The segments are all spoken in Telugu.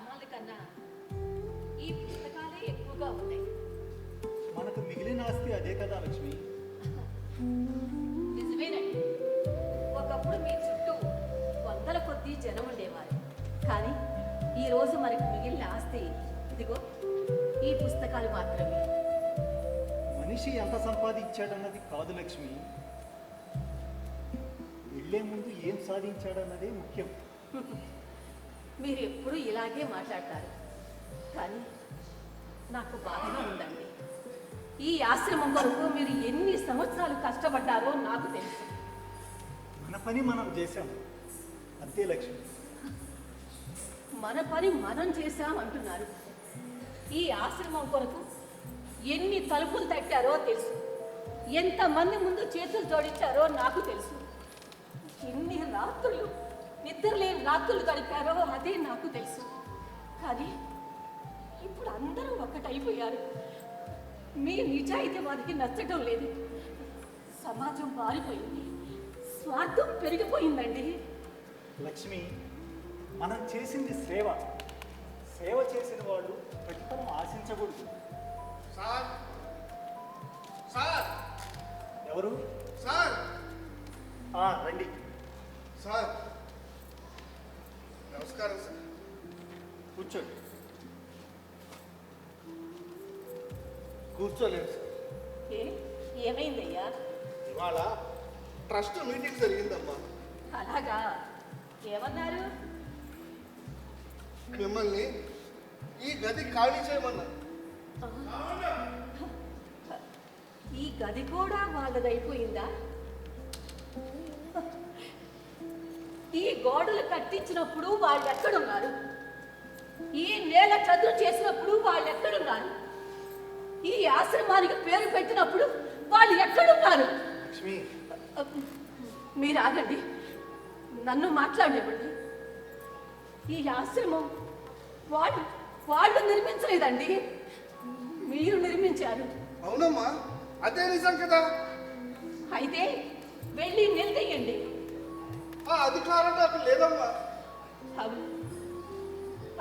సామాన్ల కన్నా ఈ పుస్తకాలే ఎక్కువగా ఉన్నాయి. మనకు మిగిలిన ఆస్తి అదే కదా లక్ష్మి. నిజమేనండి. ఒకప్పుడు మీ చుట్టూ వందల కొద్దీ జనం ఉండేవారు. కానీ ఈరోజు మనకు మిగిలిన ఆస్తి ఇదిగో ఈ పుస్తకాలు మాత్రమే. మనిషి ఎంత సంపాదించాడన్నది కాదు లక్ష్మి, వెళ్ళే ముందు ఏం సాధించాడన్నదే ముఖ్యం. మీరు ఎప్పుడూ ఇలాగే మాట్లాడతారు. కానీ నాకు బాధగా ఉందండి. ఈ ఆశ్రమం వరకు మీరు ఎన్ని సంవత్సరాలు కష్టపడ్డారో నాకు తెలుసు. మన పని మనం చేశాం అంతే లక్ష్మి. మన పని మనం చేశామంటున్నారు. ఈ ఆశ్రమం కొరకు ఎన్ని తలుపులు తట్టారో తెలుసు. ఎంతమంది ముందు చేతులు జోడించారో నాకు తెలుసు. ఎన్ని రాత్రులు నిద్రలేని రాత్రులు గడిపారో అదే నాకు తెలుసు. కానీ ఇప్పుడు అందరూ ఒక్కటైపోయారు. మీ నిజాయితీ వారికి నచ్చటం లేదు. సమాజం మారిపోయింది, స్వార్థం పెరిగిపోయిందండి. లక్ష్మి, మనం చేసింది సేవ. సేవ చేసిన వాళ్ళు ప్రతిఫలం ఆశించకూడదు. సార్ సార్ ఎవరు? సార్ రండి. సార్ నమస్కారం సార్. కూర్చోండి. కూర్చోలేదు సార్. ఏమైందయ్యా? ఇవాళ ట్రస్ట్ మీటింగ్ జరిగిందమ్మా. అలాగా? ఏమన్నారు? మిమ్మల్ని ఈ గది ఖాళీ చేయమన్నా. ఈ గది కూడా వాళ్ళదైపోయిందా? ఈ గోడలు కట్టించినప్పుడు వాళ్ళు ఎక్కడున్నారు? ఈ నేల చదువు చేసినప్పుడు వాళ్ళు ఎక్కడున్నారు? ఈ ఆశ్రమానికి పేరు పెట్టినప్పుడు వాళ్ళు ఎక్కడున్నారు? లక్ష్మి, మీరు ఆగండి, నన్ను మాట్లాడేవండి. ఈ ఆశ్రమం వాళ్ళు నిర్మించలేదండి, మీరు నిర్మించారు. అవునమ్మా, అదే నిజం కదా. అయితే వెళ్ళి నిలదీయండి. ఆ అధికారం నాకు లేదమ్మా. అవును,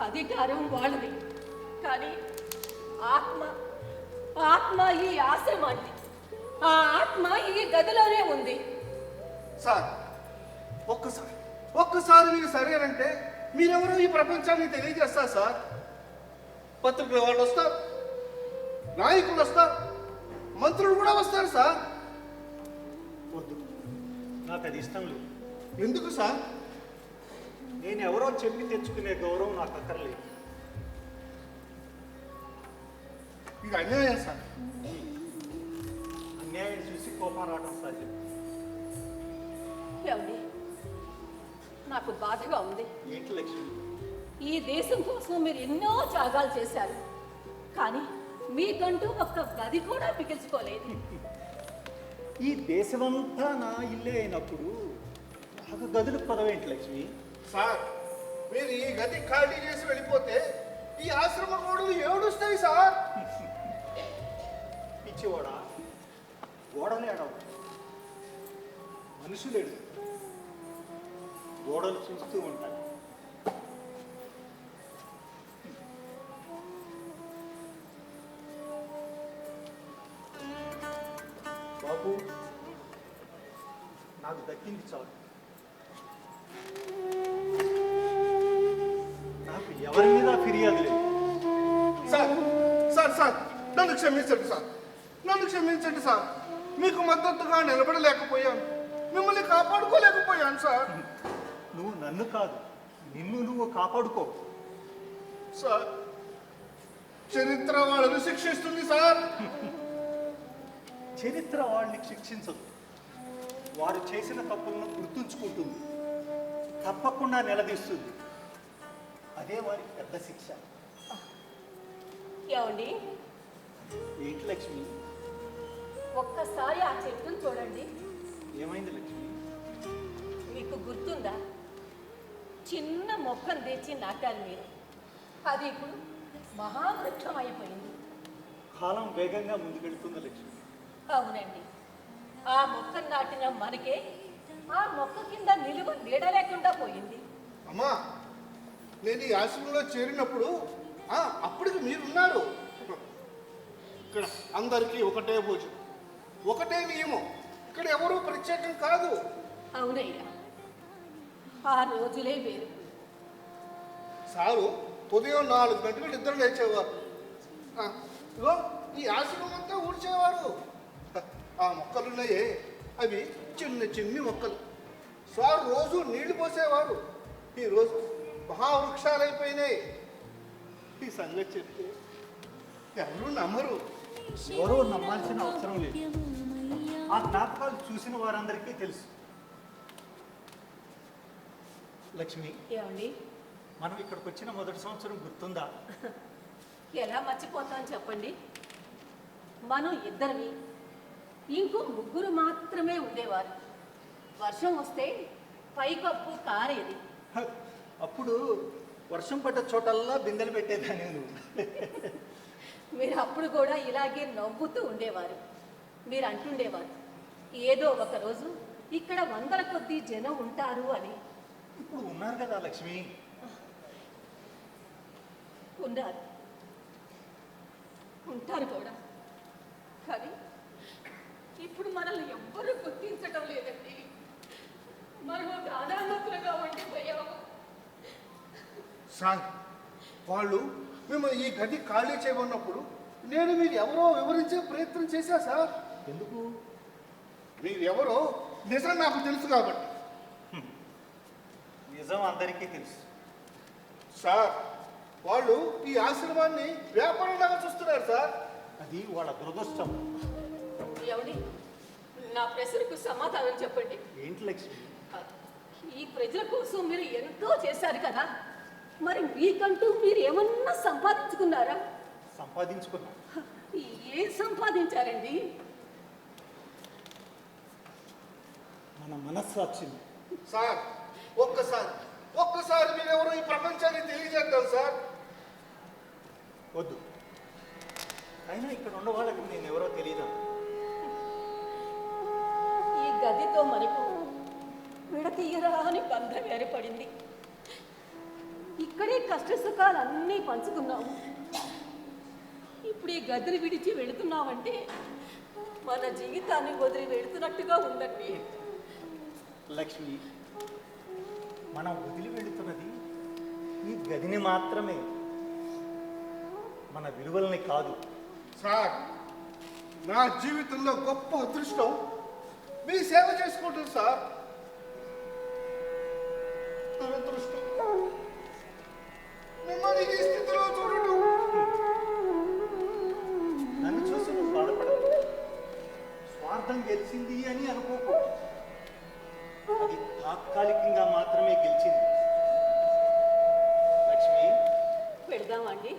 అధికారం వాళ్ళది. కానీ ఆత్మ ఈ ఆశ్రమాన్ని, ఆ ఆత్మ ఈ గదిలోనే ఉంది. సార్ ఒక్కసారి మీరు సరేనంటే మీరెవరో ఈ ప్రపంచానికి తెలియజేస్తారు సార్. పత్రికల వాళ్ళు వస్తారు, నాయకులు వస్తారు, మంత్రులు కూడా వస్తారు సార్. వద్దు, నాకు అది ఇష్టం లేదు. ఎందుకు సార్? నేను ఎవరో చెప్పి తెచ్చుకునే గౌరవం నాకు అక్కర్లేదు. ఇది అన్యాయం సార్. అన్యాయం చూసి కోపం రావడం సహజం. ఏమండి, నాకు బాధగా ఉంది. ఏంటి లక్ష్మి? ఈ దేశం కోసం మీరు ఎన్నో త్యాగాలు చేశారు. కానీ మీకంటూ ఒక్క గది కూడా మిగిల్చుకోలేదు. ఈ దేశమంతా నా ఇల్లే అయినప్పుడు నాకు గదులకు పదవేంటి లక్ష్మి? సార్, మీరు ఈ గది ఖాళీ చేసి వెళ్ళిపోతే ఈ ఆశ్రమ గోడలు ఏడుస్తాయి సార్. పిచ్చివాడా, గోడలు ఏడవు, మనుషులేడు. గోడలు చూస్తూ ఉంటాయి. బాబు, నాకు దక్కింది చాలు. నాకు ఎవరి మీద ఫిర్యాదు లేదు. సార్ సార్ సార్ నన్ను క్షమించండి సార్, నన్ను క్షమించండి సార్. మీకు మద్దతుగా నిలబడలేకపోయాను, మిమ్మల్ని కాపాడుకోలేకపోయాను సార్. నువ్వు నన్ను కాదు, నిన్ను నువ్వు కాపాడుకో. సార్, చరిత్ర వాళ్ళని శిక్షిస్తుంది సార్. చరిత్ర వాళ్ళని శిక్షించదు, వారు చేసిన తప్పులను గుర్తుంచుకుంటుంది, తప్పకుండా నిలదీస్తుంది. అదే వారికి పెద్ద శిక్ష. ఏమండి, ఏంటి లక్ష్మి? ఒక్కసారి ఆ చెట్టును చూడండి. ఏమైంది లక్ష్మి? మీకు గుర్తుందా? చిన్న మొక్కను తెచ్చి నాటారు మీరు. అది ఇప్పుడు మహావృక్షం అయిపోయింది. కాలం వేగంగా ముందుకెళ్తుంది లక్ష్మి. అవునండి, ఆ మొక్కను నాటిన మనకే ఆ మొక్క కింద నిలువ నీడ లేకుండా పోయింది. అమ్మా, నేను ఈ ఆశ్రమంలో చేరినప్పుడు అప్పటికి మీరున్నారు. ఇక్కడ అందరికీ ఒకటే భోజనం, ఒకటే నియమం. ఇక్కడ ఎవరూ ప్రత్యేకం కాదు. అవునయ్యా, ఆ రోజులే వేరు. సారు ఉదయం 4 గంటలకు నిద్ర లేచేవారు. ఇగో ఈ ఆశ్రమం అంతా ఊడ్చేవారు. ఆ మొక్కలున్నాయే అవి చిన్న చిన్ని మొక్కలు. సార్ రోజు నీళ్లు పోసేవారు. ఈరోజు మహావృక్షాలైపోయినాయి. ఈ సంగతి చెప్తే ఎవరు నమ్మరు. ఎవరో నమ్మాల్సిన అవసరం లేదు. ఆ జ్ఞాపకాలు చూసిన వారందరికీ తెలుసు. లక్ష్మి, ఏమండి, మనం ఇక్కడికి వచ్చిన మొదటి సంవత్సరం గుర్తుందా? ఎలా మర్చిపోతాం చెప్పండి. మనం ఇద్దరివి, ఇంకో 3 మాత్రమే ఉండేవారు. వర్షం వస్తే పైకప్పు కారేది. అప్పుడు వర్షం పడ్డ చోటల్లా బిందెలు పెట్టేదా నేను. మీరు అప్పుడు కూడా ఇలాగే నవ్వుతూ ఉండేవారు. మీరు అంటుండేవారు, ఏదో ఒక రోజు ఇక్కడ 100ల కొద్దీ జనం ఉంటారు అని. ఇప్పుడు ఉన్నారు కదా లక్ష్మి. ఉన్నారు, ఉంటారు కూడా. కానీ ఇప్పుడు మనల్ని ఎవ్వరూ గుర్తించడం లేదండి. మనం ఒక అనామకులుగా ఉండిపోయాము. సార్ వాళ్ళు మిమ్మల్ని ఈ గది ఖాళీ చేయమన్నప్పుడు నేను మీరు ఎవరో వివరించే ప్రయత్నం చేశా సార్. ఎందుకు? మీరు ఎవరో నిజం నాకు తెలుసు కాబట్టి. నిజం అందరికీ తెలుసు. సార్ వాళ్ళు ఈ ఆశ్రమాన్ని వ్యాపారంలాగా చూస్తున్నారు సార్. అది వాళ్ళ దురదృష్టం. ఏమండి, నా ప్రశ్నకు సమాధానం చెప్పండి. ఏంటి లక్ష్మి? ఈ ప్రజల కోసం మీరు ఎంతో చేశారు కదా, మరి మీకంటూ మీరు ఏమన్నా సంపాదించుకున్నారా? సంపాదించుకున్నా. ఏం సంపాదించారండి? మన మనస్సాక్షిని. సార్ ఒక్కసారి మీరెవరో ఈ ప్రపంచాన్ని తెలియజేద్దాం సార్. వద్దు. అయినా ఇక్కడ ఉన్న వాళ్ళకి నేను ఎవరో తెలియదా? ఈ గదితో మనకు విడతీయరా అని బంధం ఏర్పడింది. ఇక్కడే కష్ట సుఖాలన్నీ పంచుకున్నాము. ఇప్పుడు ఈ గదిని విడిచి వెళుతున్నామంటే మన జీవితాన్ని వదిలి వెళుతున్నట్టుగా ఉందండి. లక్ష్మి, మనం వదిలి వెళుతున్నది ఈ గదిని మాత్రమే, మన విలువల్ని కాదు. సార్ నా జీవితంలో గొప్ప అదృష్టం మీ సేవ చేసుకుంటుంది సార్. దురదృష్టం మిమ్మల్ని ఈ స్థితిలో చూడటం. నన్ను చూసి నువ్వు బాధపడదు. స్వార్థం గెలిచింది అని అనుకోకు. అది తాత్కాలికంగా మాత్రమే గెలిచింది. లక్ష్మి, పెడదామండి.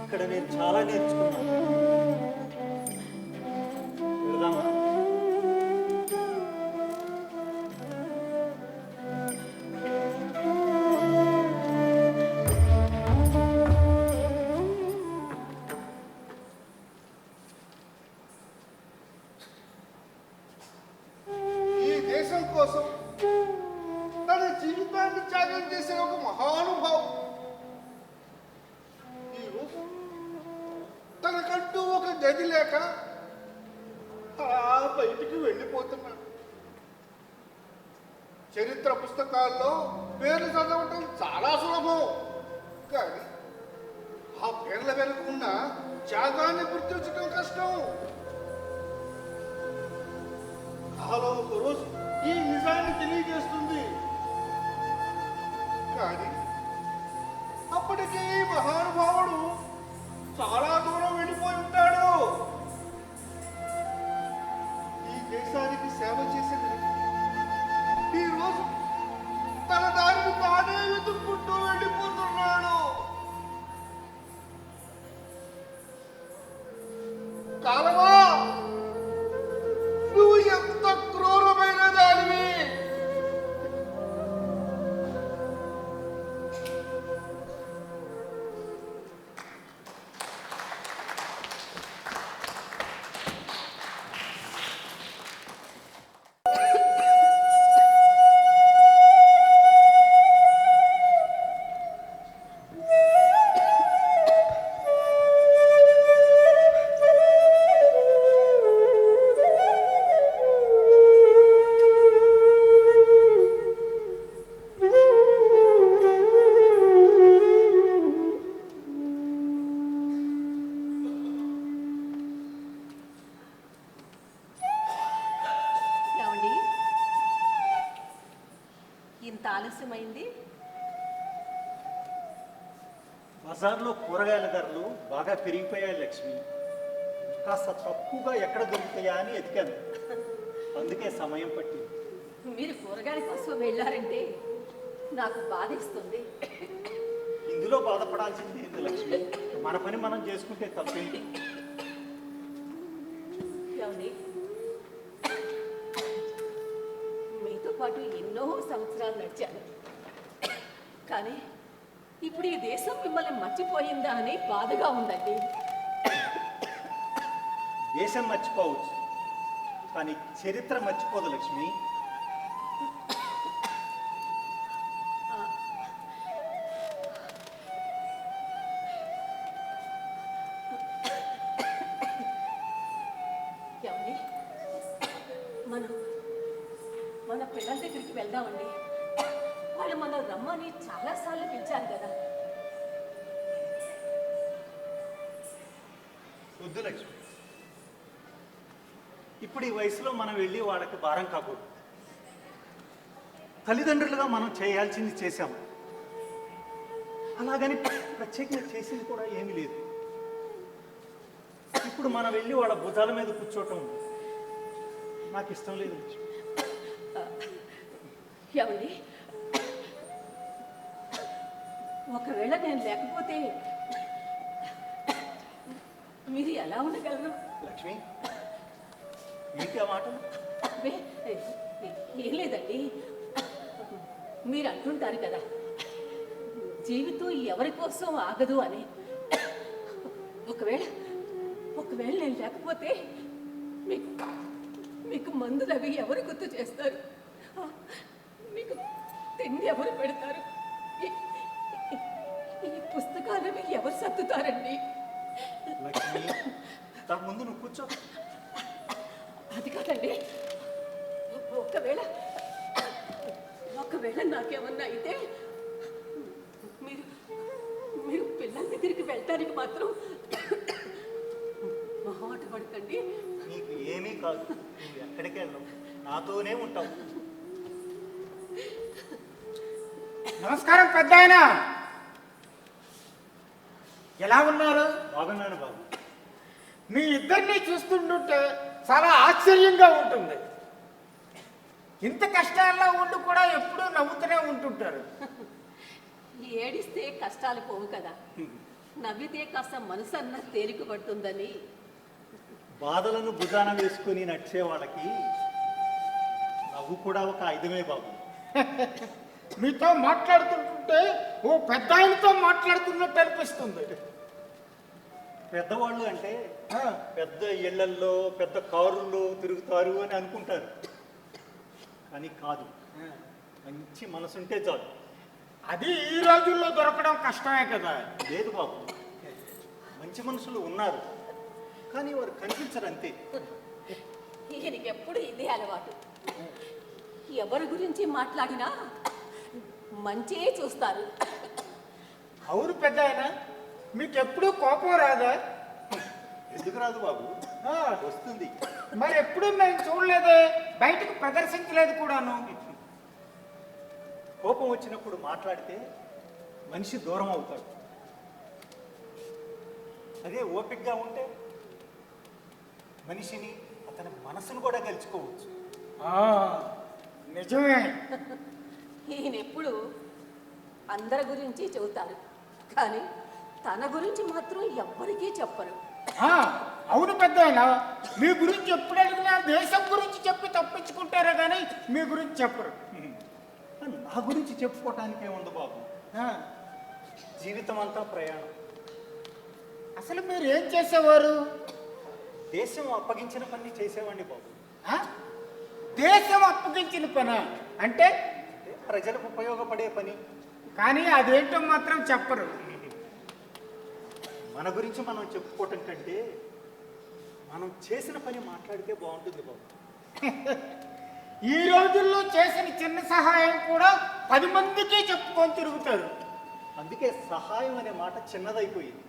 ఇక్కడ నేను చాలా నేర్చుకున్నాను. వెళదామా? ఈ దేశం కోసం తన జీవితాన్ని త్యాగం చేసే ఒక మహానుభావం ఈరోజు తనకంటూ ఒక గది లేక బయటికి వెళ్ళిపోతున్నాడు. చరిత్ర పుస్తకాల్లో పేర్లు చదవటం చాలా సులభం, కానీ ఆ పేర్ల వెనుక ఉన్న త్యాగాన్ని గుర్తించడం కష్టం. కాలం ఒక రోజు ఈ నిజాన్ని తెలియజేస్తుంది. కానీ అప్పటికీ మహానుభావుడు చాలా దూరం వెళ్ళిపోయి ఉంటాడు. ఈ దేశానికి సేవ చేసిన ఈ రోజు తన దారిని తానే వెతుక్కుంటూ వెళ్ళిపోతున్నాడు. కాలమా, నువ్వు ఎంత క్రూరమైన దానివి! ఏమండి, ఇంత ఆలస్యమైంది? బజార్లో కూరగాయల ధరలు బాగా పెరిగిపోయాయి లక్ష్మి. కాస్త తక్కువగా ఎక్కడ దొరుకుతాయా అని ఎతికాను, అందుకే సమయం పట్టింది. మీరు కూరగాయల కోసం వెళ్ళారంటే నాకు బాధిస్తుంది. ఇందులో బాధపడాల్సింది ఏంటి లక్ష్మి? మన పని మనం చేసుకుంటే తప్పేంటి? ఏమండి, మీతో పాటు ఎన్నో సంవత్సరాలు నడిచాను, కానీ ఇప్పుడు ఈ దేశం మిమ్మల్ని మర్చిపోయిందా అని బాధగా ఉందండి. దేశం మర్చిపోవచ్చు, కానీ చరిత్ర మర్చిపోదు లక్ష్మి. ఏమండి, మన పిల్లల దగ్గరికి వెళ్దామండి. వాళ్ళు మనం రమ్మని చాలాసార్లు పిలిచారు కదా. వద్దు లక్ష్మి, ఇప్పుడు ఈ వయసులో మనం వెళ్ళి వాళ్ళకి భారం కాకూడదు. తల్లిదండ్రులుగా మనం చేయాల్సింది చేశాము, అలాగని ప్రత్యేకంగా చేసింది కూడా ఏమీ లేదు. ఇప్పుడు మనం వెళ్ళి వాళ్ళ భుజాల మీద కూర్చోవటం నాకు ఇష్టం లేదు లక్ష్మి. ఏమండి, ఒకవేళ నేను లేకపోతే మీరు ఎలా ఉండగలరు? లక్ష్మి, ఏంటి ఆ మాటలు? అబ్బే, ఏం లేదండి. మీరు అంటుంటారు కదా, జీవితం ఎవరి కోసం ఆగదు అని. ఒకవేళ నేను లేకపోతే మీకు మందులు అవి ఎవరు గుర్తు చేస్తారు? మీకు తిండి ఎవరు పెడతారు? ఈ పుస్తకాలవి ఎవరు సర్దుతారండి? లక్ష్మి, తన ముందు నువ్వు కూర్చో. అది కాదండి, ఒకవేళ నాకేమన్నా అయితే మీరు పిల్లల దగ్గరికి వెళ్ళటానికి మాత్రం మొహమాట పడకండి. నీకు ఏమీ కాదు, నువ్వు ఎక్కడికి వెళ్ళవు, నాతోనే ఉంటావు. నమస్కారం పెద్దాయన, ఎలా ఉన్నారు? బాగున్నాను బాబు. మీ ఇద్దరిని చూస్తుంటుంటే చాలా ఆశ్చర్యంగా ఉంటుంది. ఇంత కష్టాల్లో ఉండి కూడా ఎప్పుడూ నవ్వుతూనే ఉంటుంటారు. ఏడిస్తే కష్టాలు పోవు కదా, నవ్వితే కాస్త మనసు అన్న తేలిక పడుతుందని. బాధలను భుజాన వేసుకుని నడిచే వాళ్ళకి నవ్వు కూడా ఒక ఆయుధమే బాబు. మీతో మాట్లాడుతుంటుంటే ఓ పెద్ద ఆయనతో మాట్లాడుతున్నట్టు అనిపిస్తుంది. పెద్దవాళ్ళు అంటే ఆ, పెద్ద ఇళ్లల్లో పెద్ద కారుల్లో తిరుగుతారు అని అనుకుంటారు, కానీ కాదు. మంచి మనసుంటే చాలు. అది ఈ రోజుల్లో దొరకడం కష్టమే కదా. లేదు బాబు, మంచి మనుషులు ఉన్నారు, కానీ వారు కనిపించరు అంతే. ఈయనకి ఎప్పుడు ఇదే అలవాటు. ఎవరి గురించి మాట్లాడినా మంచే చూస్తారు. అవును పెద్ద ఆయన, మీకు ఎప్పుడూ కోపం రాదా? ఎందుకు రాదు బాబు, ఆ, వస్తుంది. మరి ఎప్పుడు మేము చూడలేదే. బయటకు ప్రదర్శించలేదు కూడాను. కోపం వచ్చినప్పుడు మాట్లాడితే మనిషి దూరం అవుతాడు. అదే ఓపికగా ఉంటే మనిషిని అతని మనసును కూడా గెలుచుకోవచ్చు. ఆ, నిజమే. ఈయన ఎప్పుడు అందరి గురించి చెబుతారు, కానీ తన గురించి మాత్రం ఎవ్వరికీ చెప్పరు. ఆ, అవును పెద్దాయన, మీ గురించి ఎప్పుడు అడిగినా దేశం గురించి చెప్పి తప్పించుకుంటారే కానీ మీ గురించి చెప్పరు. నా గురించి చెప్పుకోవటానికి ఏముంది బాబు, ఆ, జీవితం అంతా ప్రయాణం. అసలు మీరు ఏం చేసేవారు? దేశం అప్పగించిన పని చేసేవాడిని బాబు. ఆ? దేశం అప్పగించిన పని అంటే? అంటే ప్రజలకు ఉపయోగపడే పని. కానీ అదేంటో మాత్రం చెప్పరు. మన గురించి మనం చెప్పుకోవటం కంటే మనం చేసిన పని మాట్లాడితే బాగుంటుంది బాబు. ఈ రోజుల్లో చేసిన చిన్న సహాయం కూడా 10 మందికి చెప్పుకొని తిరుగుతారు. అందుకే సహాయం అనే మాట చిన్నదైపోయింది.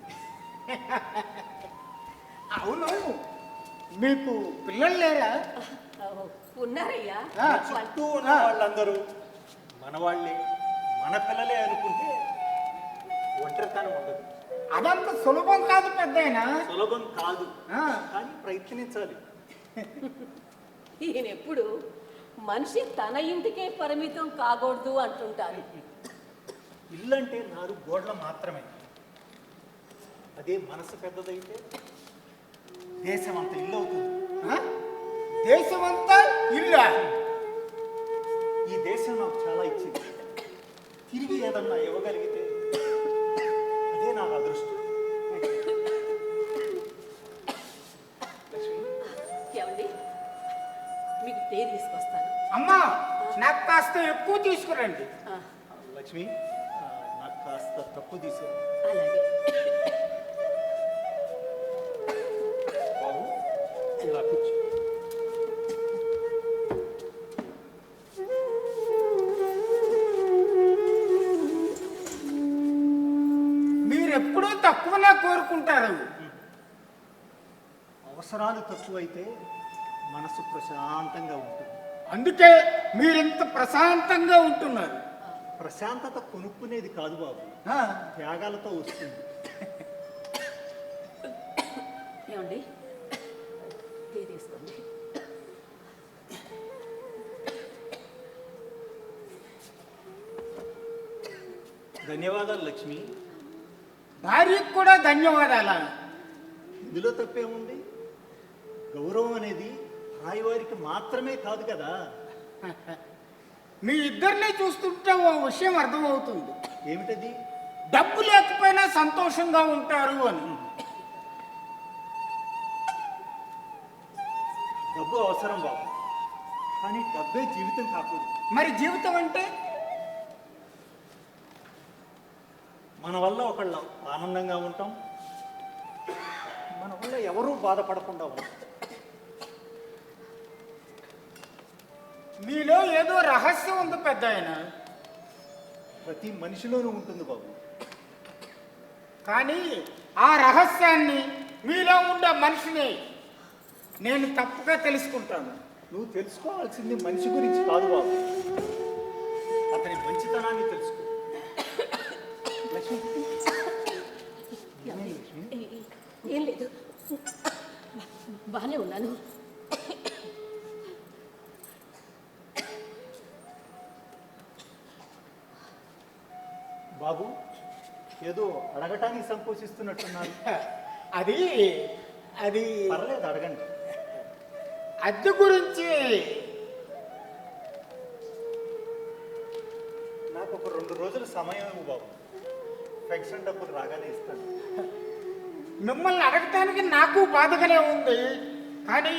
అవును, మీకు పిల్లలు లేరా? ఉన్నారయ్యా. ఆ, చుట్టూ ఉన్న వాళ్ళందరూ మన వాళ్ళే, మన పిల్లలే అనుకుంటే ఒంటరితనం ఉండదు. అదంత సులభం కాదు పెద్దాయన. సులభం కాదు, ఆ. కానీ ప్రయత్నించాలి. ఈయన ఎప్పుడు మనిషి తన ఇంటికే పరిమితం కాకూడదు అంటుంటారు. ఇల్లంటే 4 గోడలు మాత్రమే. అదే మనసు పెద్దదైతే దేశం అంత ఇల్లు అవుతుంది. ఆ? దేశమంతా ఇల్లా? ఈ దేశం నాకు చాలా ఇచ్చింది. తిరిగి ఏదన్నా ఇవ్వగలిగితే అదే నాకు అదృష్టం. లక్ష్మి, ఏమండి, మీకు టీ తీసుకొస్తాను. అమ్మా, నాకు కాస్త ఎక్కువ తీసుకురండి. ఆ, లక్ష్మి, నాకు కాస్త తప్పు తీసావు. అలాగే. బాబు, ఇలా కూర్చో. మీరెప్పుడూ తక్కువనే కోరుకుంటారు. అవసరాలు తక్కువైతే మనసు ప్రశాంతంగా ఉంటుంది. అందుకే మీరింత ప్రశాంతంగా ఉంటున్నారు. ప్రశాంతత కొనుక్కునేది కాదు బాబు, ఆ, త్యాగాలతో వస్తుంది. ఏమండి, టీ తీసుకోండి. ధన్యవాదాలు లక్ష్మి. భార్యకు కూడా ధన్యవాదాలా? ఇందులో తప్పేముంది? గౌరవం అనేది రాయివారికి మాత్రమే కాదు కదా. మీ ఇద్దరిని చూస్తుంటే ఓ విషయం అర్థమవుతుంది. ఏమిటది? డబ్బు లేకపోయినా సంతోషంగా ఉంటారు అని. డబ్బు అవసరం బాబు, కానీ డబ్బే జీవితం కాకూడదు. మరి జీవితం అంటే? మన వల్ల ఒకళ్ళు ఆనందంగా ఉంటాం, మన వల్ల ఎవరూ బాధపడకుండా ఉంటాం. మీలో ఏదో రహస్యం ఉంది పెద్దాయన. ప్రతి మనిషిలోనూ ఉంటుంది బాబు. కానీ ఆ రహస్యాన్ని, మీలో ఉండే మనిషిని నేను తప్పుగా తెలుసుకుంటాను. నువ్వు తెలుసుకోవాల్సింది మనిషి గురించి కాదు బాబు, అతని మంచితనాన్ని తెలుసుకో. లక్ష్మి, ఏమైంది లక్ష్మి? ఏం లేదు, బాగానే ఉన్నాను. బాబు, ఏదో అడగటానికి సంకోచిస్తున్నట్టున్నారు. అది అది పర్లేదు, అడగండి. అద్దె గురించి. నాకు ఒక 2 రోజుల సమయం ఇవ్వు బాబు, పెన్షన్ డబ్బులు రాగానే ఇస్తాను. మిమ్మల్ని అడగటానికి నాకు బాధగానే ఉంది, కానీ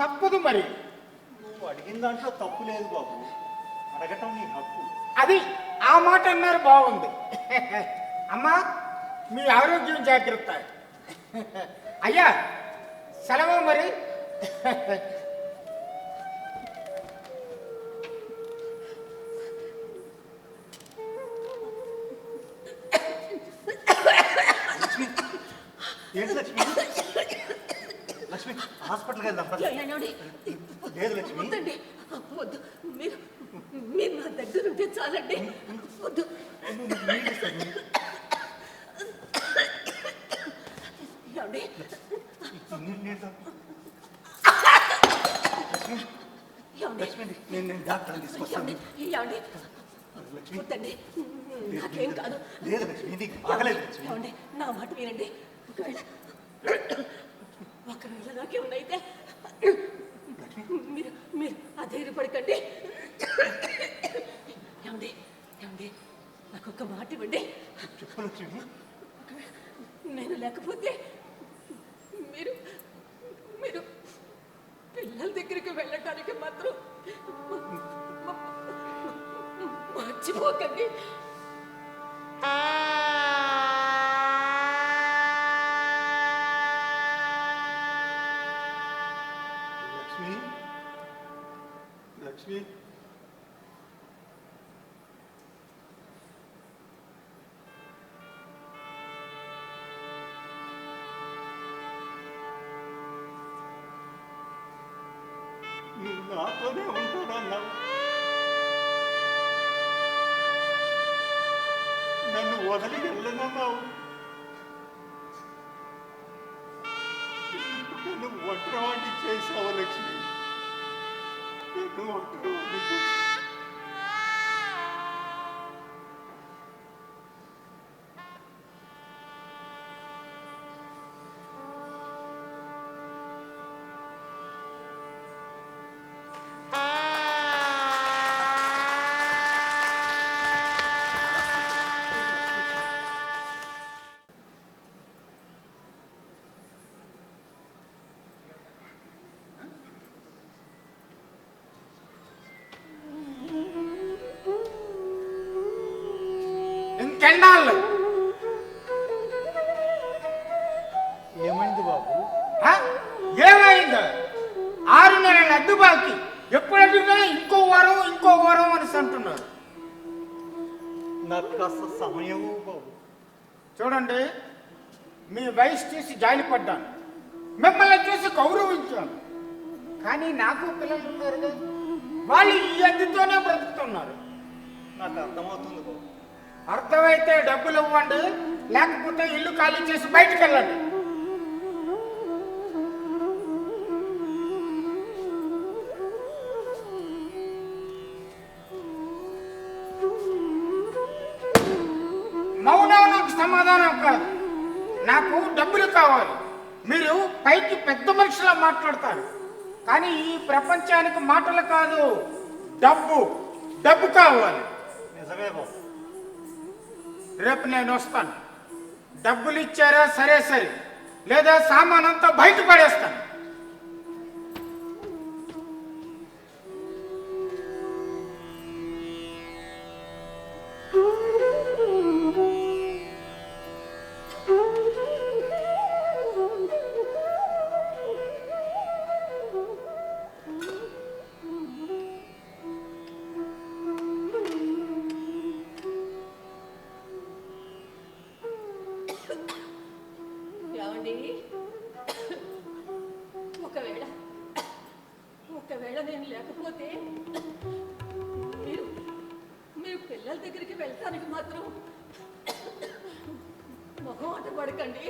తప్పదు మరి. నువ్వు అడిగిన దాంట్లో తప్పు లేదు బాబు, అడగటం నీ హక్కు. అది ఆ మాట అన్నారు, బాగుంది. అమ్మా, మీ ఆరోగ్యం జాగ్రత్త. అయ్యా, సెలవు మరి. ఏంటి లక్ష్మి? లక్ష్మి హాస్పిటల్కి వెళ్దాం పద. ఏమండి? లేదు లక్ష్మి. వద్దండి, వద్దు. మీరు మీరు నా దగ్గర ఉంటే చాలండి. వద్దు. ఏమండి? ఏమండి? లక్ష్మి నేను డాక్టర్ని తీసుకొస్తాను. ఏమండి? లక్ష్మి వద్దండి, నాకేం కాదు. లేదు లక్ష్మి నీకు బాగలేదు లక్ష్మి. ఏమండి? నా మాట వినండి. ఒకవేళ నాకేమన్నైతే మీరు మీరు అధైర్యపడకండి. ఏమండి? ఏమండి? నాకు ఒక మాట ఇవ్వండి. చెప్పు లక్ష్మి. నేను లేకపోతే మీరు మీరు పిల్లల దగ్గరికి వెళ్ళటానికి మాత్రం మర్చిపోకండి. లక్ష్మి లక్ష్మి నువ్వు నాతోనే ఉంటానన్నావు. నన్ను వదిలి వెళ్ళనన్నావు. నన్ను ఒంటరివాడిని చేసావు లక్ష్మి. నన్ను ఒంటరివాడిని చేసావు. ఇంకెన్నాళ్ళు ఏమైంది బాబు? ఏమైంది? 6 నెలల అడ్డు బాకి. ఎప్పుడు అడిగినా ఇంకో వారం అని అంటున్నారు. నాకు కాస్త సమయం బాబు. చూడండి, మీ వయసు చూసి జాలిపడ్డాను, మిమ్మల్ని చూసి గౌరవించాను. కానీ నాకు పిల్లలు ఉన్నారు కదా, వాళ్ళు ఈ అద్దెతోనే బ్రతుకుతున్నారు. నాకు అర్థమవుతుంది బాబు. అర్థమైతే డబ్బులు ఇవ్వండి, లేకపోతే ఇల్లు ఖాళీ చేసి బయటికి వెళ్ళండి. మౌనం నాకు సమాధానం కాదు, నాకు డబ్బులు కావాలి. మీరు పైకి పెద్ద మనుషులా మాట్లాడతారు, కానీ ఈ ప్రపంచానికి మాటలు కాదు, డబ్బు కావాలి. నిజమే బాబు. రేపు నేను వస్తాను. డబ్బులు ఇచ్చారా సరే, లేదా సామానంతా బయట పడేస్తాను. ఏమండి? ఒకవేళ నేను లేకపోతే మీరు మీరు పిల్లల దగ్గరికి వెళ్తానికి మాత్రం మొహమాట పడకండి.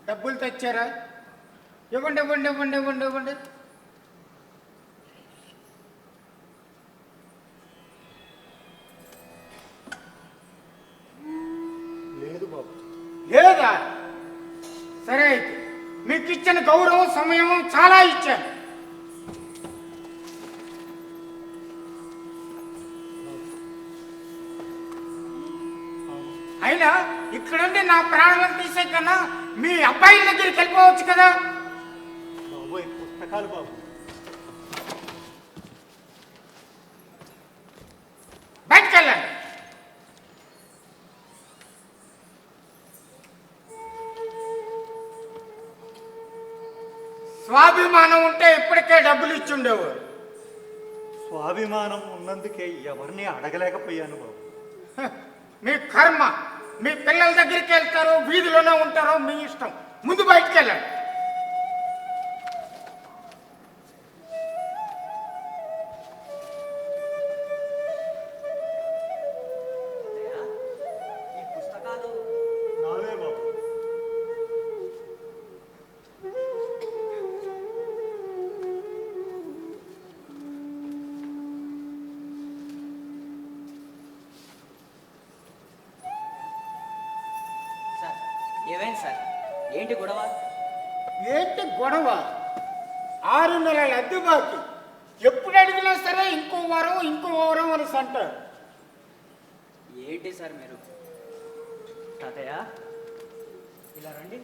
డబ్బులు తెచ్చారా? ఇవ్వండి ఇవ్వండి ఇవ్వండి ఇవ్వండి ఇవ్వండి. లేదు బాబు. లేదా? సరే అయితే మీకు ఇచ్చిన గౌరవం సమయం చాలా ఇచ్చాను. అయినా ఇక్కడుండి నా ప్రాణాలను తీసే కన్నా మీ అబ్బాయి దగ్గరికి వెళ్ళిపోవచ్చు కదా. బాబు ఈ పుస్తకాలు బాబు. బయటికి వెళ్ళండి. స్వాభిమానం ఉంటే ఇప్పటికే డబ్బులు ఇచ్చి ఉండేవారు. స్వాభిమానం ఉన్నందుకే ఎవరిని అడగలేకపోయాను బాబు. మీ కర్మ. మీ పిల్లల దగ్గరికి వెళ్తారో వీధిలోనే ఉంటారో మీ ఇష్టం. ముందు బయటికి వెళ్ళండి. ఈ పుస్తకాలు నావే బాబు. సార్ ఏమైంది సార్? ఏంటి గొడవ? ఏంటి గొడవ? 6 నెలల అద్దె బాకీ. ఎప్పుడు అడిగినా సరే ఇంకో వారం అని అంటారు. ఏంటి సార్ మీరు? తాతయ్య ఇలా రండి.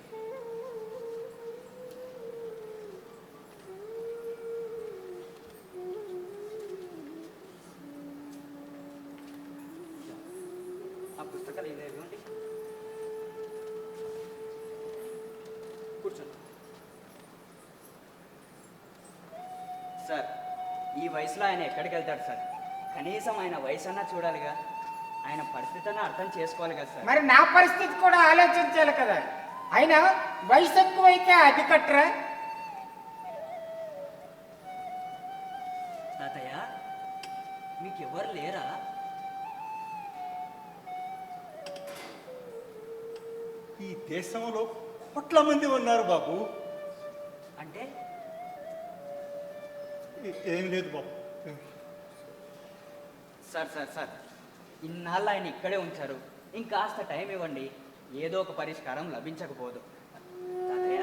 ఆ పుస్తకాలు ఇలా ఇవ్వండి. కూర్చోండి. సార్ ఈ వయసులో ఆయన ఎక్కడికి వెళ్తాడు సార్? కనీసం ఆయన వయసు అన్నా చూడాలిగా. ఆయన పరిస్థితి అన్నా అర్థం చేసుకోవాలి కదా సార్. మరి నా పరిస్థితి కూడా ఆలోచించాలి కదా. అయినా వయసు ఎక్కువైతే అది కట్టరా? తాతయ్య మీకు ఎవరు లేరా? ఈ దేశంలో కోట్ల మంది ఉన్నారు బాబు. అంటే ఏం లేదు బాబు. సార్ సార్ సార్ ఇన్నాళ్ళు ఆయన ఇక్కడే ఉంచారు. ఇంకాస్త టైం ఇవ్వండి. ఏదో ఒక పరిష్కారం లభించకపోదు. తాతయ్య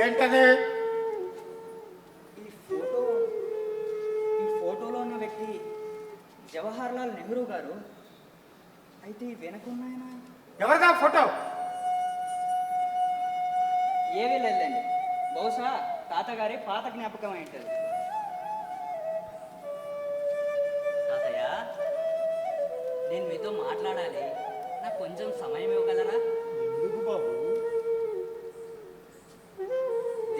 ఏంటది? ఈ ఫోటోలో ఉన్న వ్యక్తి జవహర్లాల్ నెహ్రూ గారు. అయితే ఈ వెనకున్నాయన ఎవరిదా ఫోటో? ఏమీ లేదండి. బహుశా తాతగారి పాత జ్ఞాపకం ఏంటది. తాతయ్య నేను మీతో మాట్లాడాలి. నాకు కొంచెం సమయం ఇవ్వగలరా? ఎందుకు బాబు?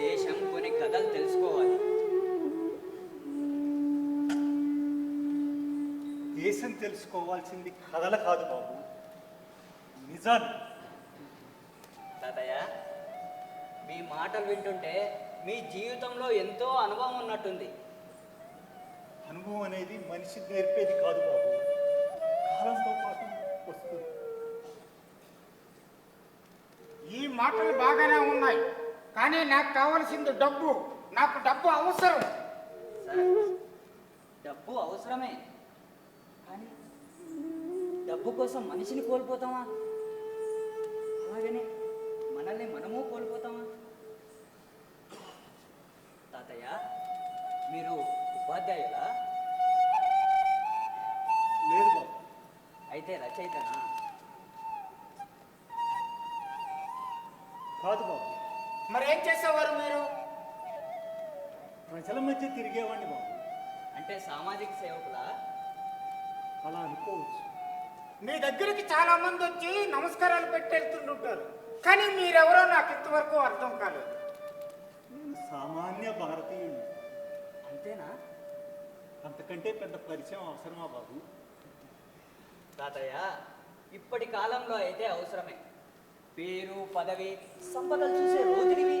దేశం కొన్ని కథలు తెలుసుకోవాలి. దేశం తెలుసుకోవాల్సింది కథలు కాదు బాబు, నిజాలు. తాతయ్య మీ మాటలు వింటుంటే మీ జీవితంలో ఎంతో అనుభవం ఉన్నట్టుంది. అనుభవం అనేది మనిషి నేర్పేది కాదు బాబు, కాలంతో పాటు వస్తుంది. ఈ మాటలు బాగానే ఉన్నాయి, కానీ నాకు కావలసింది డబ్బు. నాకు డబ్బు అవసరం. సార్ డబ్బు అవసరమే, కానీ డబ్బు కోసం మనిషిని కోల్పోతామా? అలాగనే మనల్ని మనము కోల్పోతామా? తాతయ్య మీరు ఉపాధ్యాయులా? లేదు బాబు. అయితే రచయితనా? కాదు బాబు. మరి ఏం చేసేవారు మీరు? ప్రజల మధ్య తిరిగేవాడిని బాబు. అంటే సామాజిక సేవకులా? అలా అనుకోవచ్చు. మీ దగ్గరికి చాలా మంది వచ్చి నమస్కారాలు పెట్టేస్తుంటారు, కానీ మీరెవరో నాకు ఇంతవరకు అర్థం కాలేదు. నేను సామాన్య భారతీయుడు. అంతేనా? అంతకంటే పెద్ద పరిచయం అవసరమా బాబు? తాతయ్య ఇప్పటి కాలంలో అయితే అవసరమే. పేరు పదవి సంపదలు చూసే రోజులివి.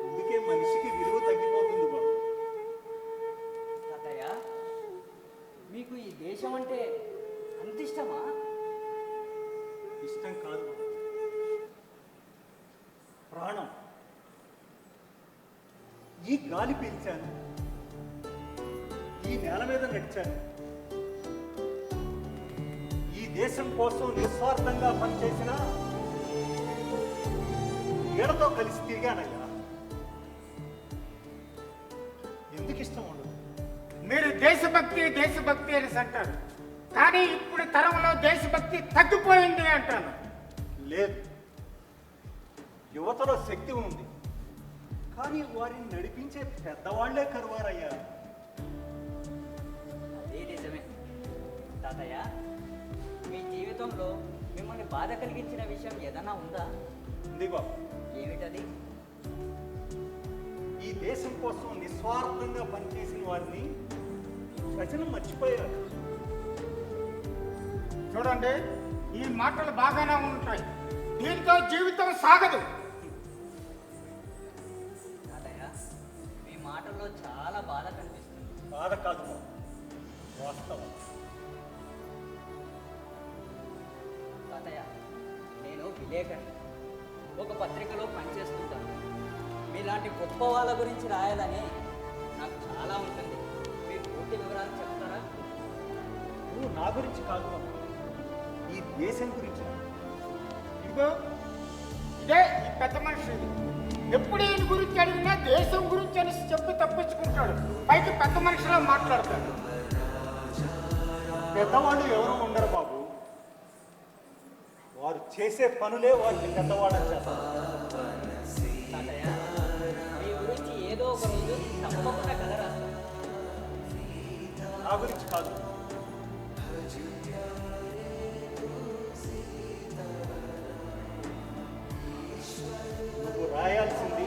అందుకే మనిషికి విలువ తగ్గిపోతుంది బాబు. తాతయ్య మీకు ఈ దేశం అంటే అంత ఇష్టమా? ఇష్టం కాదు బాబు. ప్రాణం. ఈ గాలి పీల్చాను, ఈ నేల మీద నడిచాను, ఈ దేశం కోసం నిస్వార్థంగా పనిచేసిన ఈడతో కలిసి తిరిగానయ్యా. ఎందుకు ఇష్టం ఉండదు? మీరు దేశభక్తి దేశభక్తి అని అంటారు, కానీ ఇప్పుడు తరంలో దేశభక్తి తగ్గిపోయింది అంటాను. లేదు, యువతలో శక్తి ఉంది, కానీ వారిని నడిపించే పెద్దవాళ్లే కరువారయ్యా. అదే నిజమే తాతయ్య. మీ జీవితంలో మిమ్మల్ని బాధ కలిగించిన విషయం ఏదైనా ఉందా? ఉంది బాబు. ఏమిటది? ఈ దేశం కోసం నిస్వార్థంగా పనిచేసిన వారిని ప్రజలు మర్చిపోయారు. చూడండి, ఈ మాటలు బాగానే ఉంటాయి, దీంతో జీవితం సాగదు. తాతయ్య, మీ మాటల్లో చాలా బాధ కనిపిస్తుంది. బాధ కాదు బాబు, వాస్తవం. తాతయ్య, నేను విలేకరిని, ఒక పత్రికలో పనిచేస్తుంటాను. మీలాంటి గొప్ప వాళ్ళ గురించి రాయాలని నాకు చాలా ఉంటుంది. మీ పూర్తి వివరాలు చెప్తారా? నువ్వు నా గురించి కాదు బాబు, ఈ దేశం గురించి. ఇదిగో ఇదే ఈ పెద్ద మనిషి, ఎప్పుడు ఈయన గురించి అడిగినా దేశం గురించి అని చెప్పి తప్పించుకుంటాడు, పైకి పెద్ద మనిషిలా మాట్లాడతాడు. పెద్దవాళ్ళు ఎవరు ఉండరు బాబు, వారు చేసే పనులే వారిని పెద్దవాళ్ళని చేస్తారు. తాతయ్య, మీ గురించి ఏదో ఒక రోజు తప్పకుండా కథ రాస్తాను. నా గురించి కాదు, నువ్వు రాయాల్సింది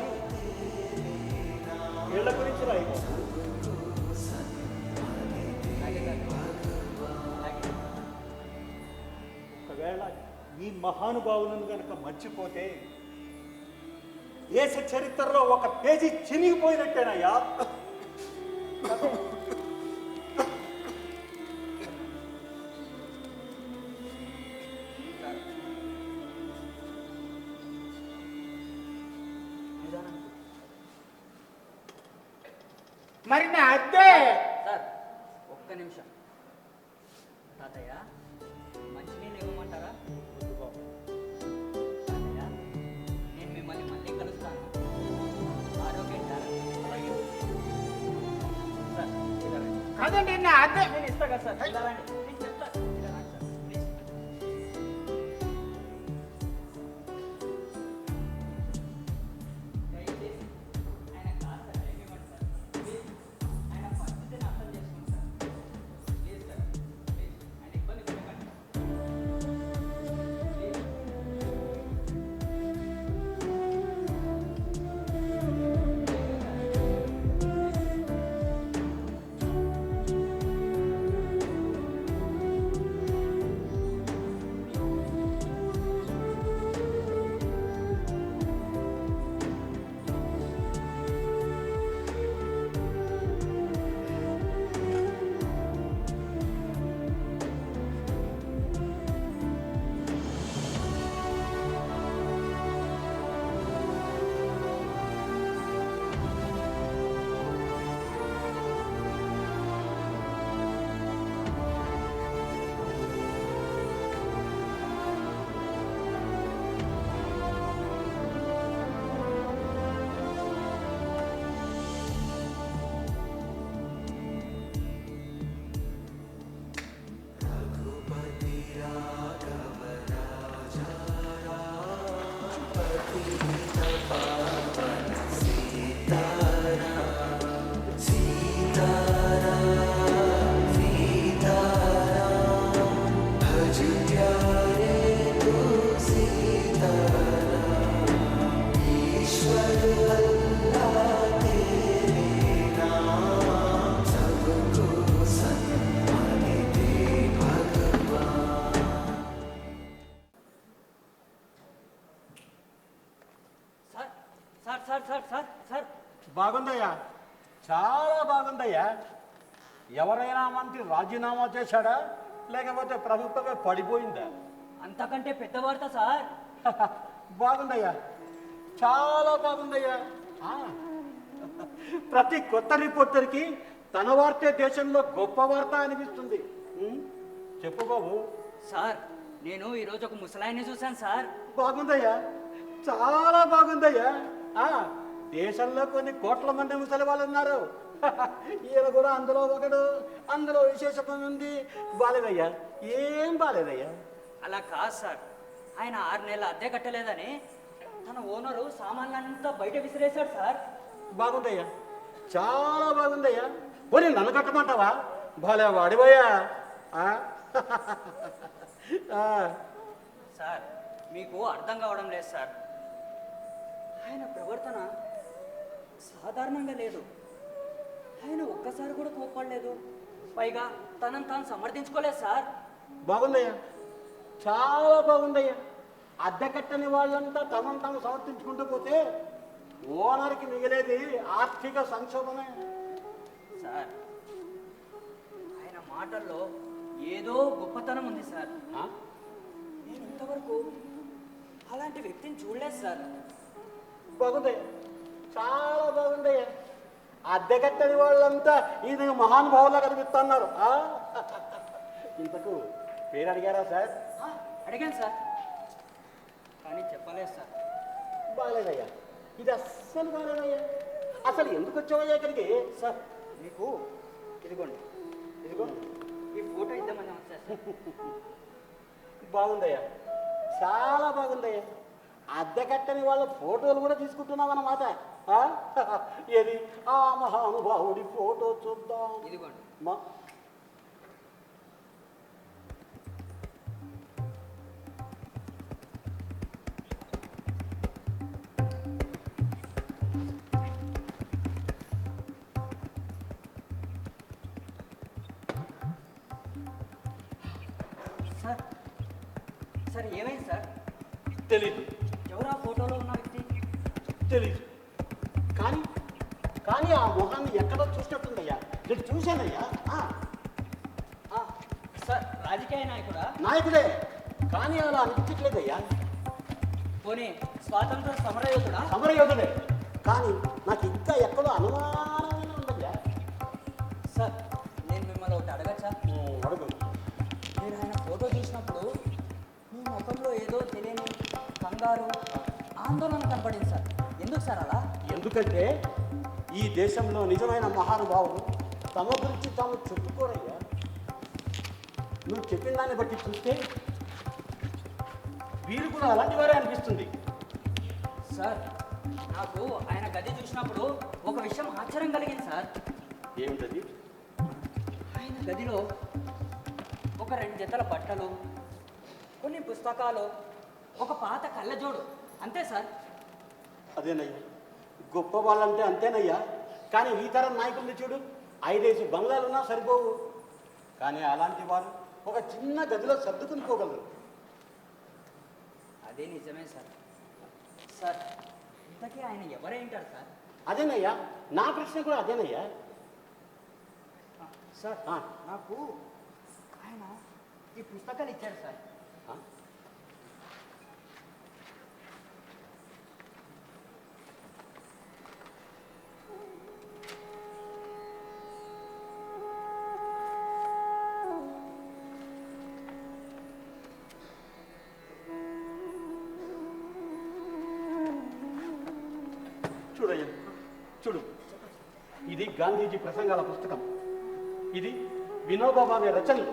వీళ్ళ గురించి రాయి. అలాగే తాతయ్య, అలాగే. ఒకవేళ ఈ మహానుభావులను కనుక మర్చిపోతే దేశ చరిత్రలో ఒక పేజీ చినిగిపోయినట్టేనయ్యా. మరి నా అద్దే సార్, ఒక్క నిమిషం. తాతయ్య, మంచినీళ్ళు ఇవ్వమంటారా? తాతయ్య, నేను మిమ్మల్ని మళ్ళీ కలుస్తాను. ఆరోగ్యం జాగ్రత్త. అలాగే సార్, ఇలా రండి. కాదండి, నా అద్దే నేను ఇస్తా కదా సార్, ఇలా రండి. నేను చెప్తాను. ఇలా రండి సార్, ప్లీజ్. దయచేసి ఆయన కాస్త టైం ఇవ్వండి సార్. ప్లీజ్, ఆయన పరిస్థితిని అర్థం చేసుకోండి సార్. ప్లీజ్ సార్, ప్లీజ్, ఆయన ఇబ్బంది పెట్టకండి. Please. Sir sir sir sir sir బాగుందయ్యా, చాలా బాగుందయ్యా. ఎవరైనా మంత్రి రాజీనామా చేశాడా, లేకపోతే ప్రభుత్వమే పడిపోయిందా? అంతకంటే పెద్ద వార్త సార్. బాగుందయ్యా, చాలా బాగుందయ్యా. ఆ, ప్రతి కొత్త రిపోర్టర్కి తన వార్తే దేశంలో గొప్ప వార్త అనిపిస్తుంది. చెప్పు బాబు. సార్, నేను ఈరోజు ఒక ముసలాయిని చూశాను సార్. బాగుందయ్యా, చాలా బాగుందయ్యా. ఆ, దేశంలో కొన్ని కోట్ల మంది ముసలి వాళ్ళు ఉన్నారు. ఈయన కూడా అందులో ఒకడు. అందులో విశేషం ఉంది. బాలేదయ్యా, ఏం బాలేదయ్యా. అలా కాదు సార్, ఆయన 6 నెలల అద్దె కట్టలేదని తన ఓనరు సామాన్లంతా బయట విసిరేశాడు సార్. బాగుందయ్యా, చాలా బాగుందయ్యా. పోనీ నన్ను కట్టమంటావా? భలే వాడిపోయా. సార్, మీకు అర్థం కావడం లేదు సార్. ఆయన ప్రవర్తన సాధారణంగా లేదు. ఆయన ఒక్కసారి కూడా కోప్పడలేదు. పైగా తనను తాను సమర్థించుకోలేదు సార్. బాగుందయ్యా, చాలా బాగుందయ్యా. అద్దె కట్టని వాళ్ళంతా తమను తాము సమర్థించుకుంటూ పోతే ఓనర్కి మిగిలేది ఆర్థిక సంక్షోభమే. సార్, ఆయన మాటల్లో ఏదో గొప్పతనం ఉంది సార్. నేను ఇంతవరకు అలాంటి వ్యక్తిని చూడలేదు సార్. బాగుందయ్యా, చాలా బాగుందయ్యా. అద్దె కట్టని వాళ్ళంతా ఇది మహానుభావులా కనిపిస్తున్నారు. ఇంతకు పేరు అడిగారా సార్? అడిగాను సార్, కానీ చెప్పలేదు సార్. బాగాలేదయ్యా, ఇది అస్సలు బాగాలేదయ్యా. అసలు ఎందుకు వచ్చావయ్యా ఇక్కడికి? సార్, మీకు ఇదిగోండి, ఇదిగో ఈ ఫోటో ఇద్దామని వచ్చా సార్. బాగుందయ్యా, చాలా బాగుందయ్యా. అద్దె కట్టని వాళ్ళ ఫోటోలు కూడా తీసుకుంటున్నావు అన్నమాట. ఏది ఆ మహానుభావుడి ఫోటో చూద్దాం. ఇదిగోండి. సార్, సార్ ఏమైంది సార్? తెలీదు. ఎవరు ఆ ఫోటోలో ఉన్న వ్యక్తి? తెలీదు. కానీ కానీ ఆ మొహాన్ని ఎక్కడో చూసినట్టుందయ్యా. నేను చూశానయ్యా. సార్, రాజకీయ నాయకుడా? నాయకుడే, కానీ అలా అనిపించట్లేదయ్యా. పోనీ స్వాతంత్ర సమరయోధుడా? సమరయోధుడే, కానీ నాకు ఇంకా ఎక్కడో అనుమానమైన ఉందయ్యా. సార్, నేను మిమ్మల్ని ఒకటి అడగచ్చా? అడుగు. మీరు ఆయన ఫోటో చూసినప్పుడు మీ ముఖంలో ఏదో తెలియని కంగారు, ఆందోళన కనపడింది సార్. ఎందుకు సార్ అలా? ఎందుకంటే ఈ దేశంలో నిజమైన మహానుభావులు తమ గురించి తాము చెప్పుకోరయ్యా. నువ్వు చెప్పిన దాన్ని బట్టి చూస్తే వీరు కూడా అలాంటి వారే అనిపిస్తుంది. సార్, నాకు ఆయన గది చూసినప్పుడు ఒక విషయం ఆశ్చర్యం కలిగింది సార్. ఏమిటది? ఆయన గదిలో ఒక 2 జతల బట్టలు, కొన్ని పుస్తకాలు, ఒక పాత కళ్ళజోడు, అంతే సార్. అదేనయ్యా, గొప్ప వాళ్ళంటే అంతేనయ్యా. కానీ ఈ తరం నాయకుల్ని చూడు, 5 బంగ్లాలున్నా సరిపోవు. కానీ అలాంటి వారు ఒక చిన్న గదిలో సర్దుకుని పోగలరు. అదే నిజమే సార్. సార్, ఇంతకీ ఆయన ఎవరేంటారు సార్? అదేనయ్యా, నా ప్రశ్న కూడా అదేనయ్యా. సార్, నాకు ఆయన ఈ పుస్తకాలు ఇచ్చారు సార్. చూడయ్యా, చూడు, ఇది గాంధీజీ ప్రసంగాల పుస్తకం. ఇది వినోబా భావే రచనలు.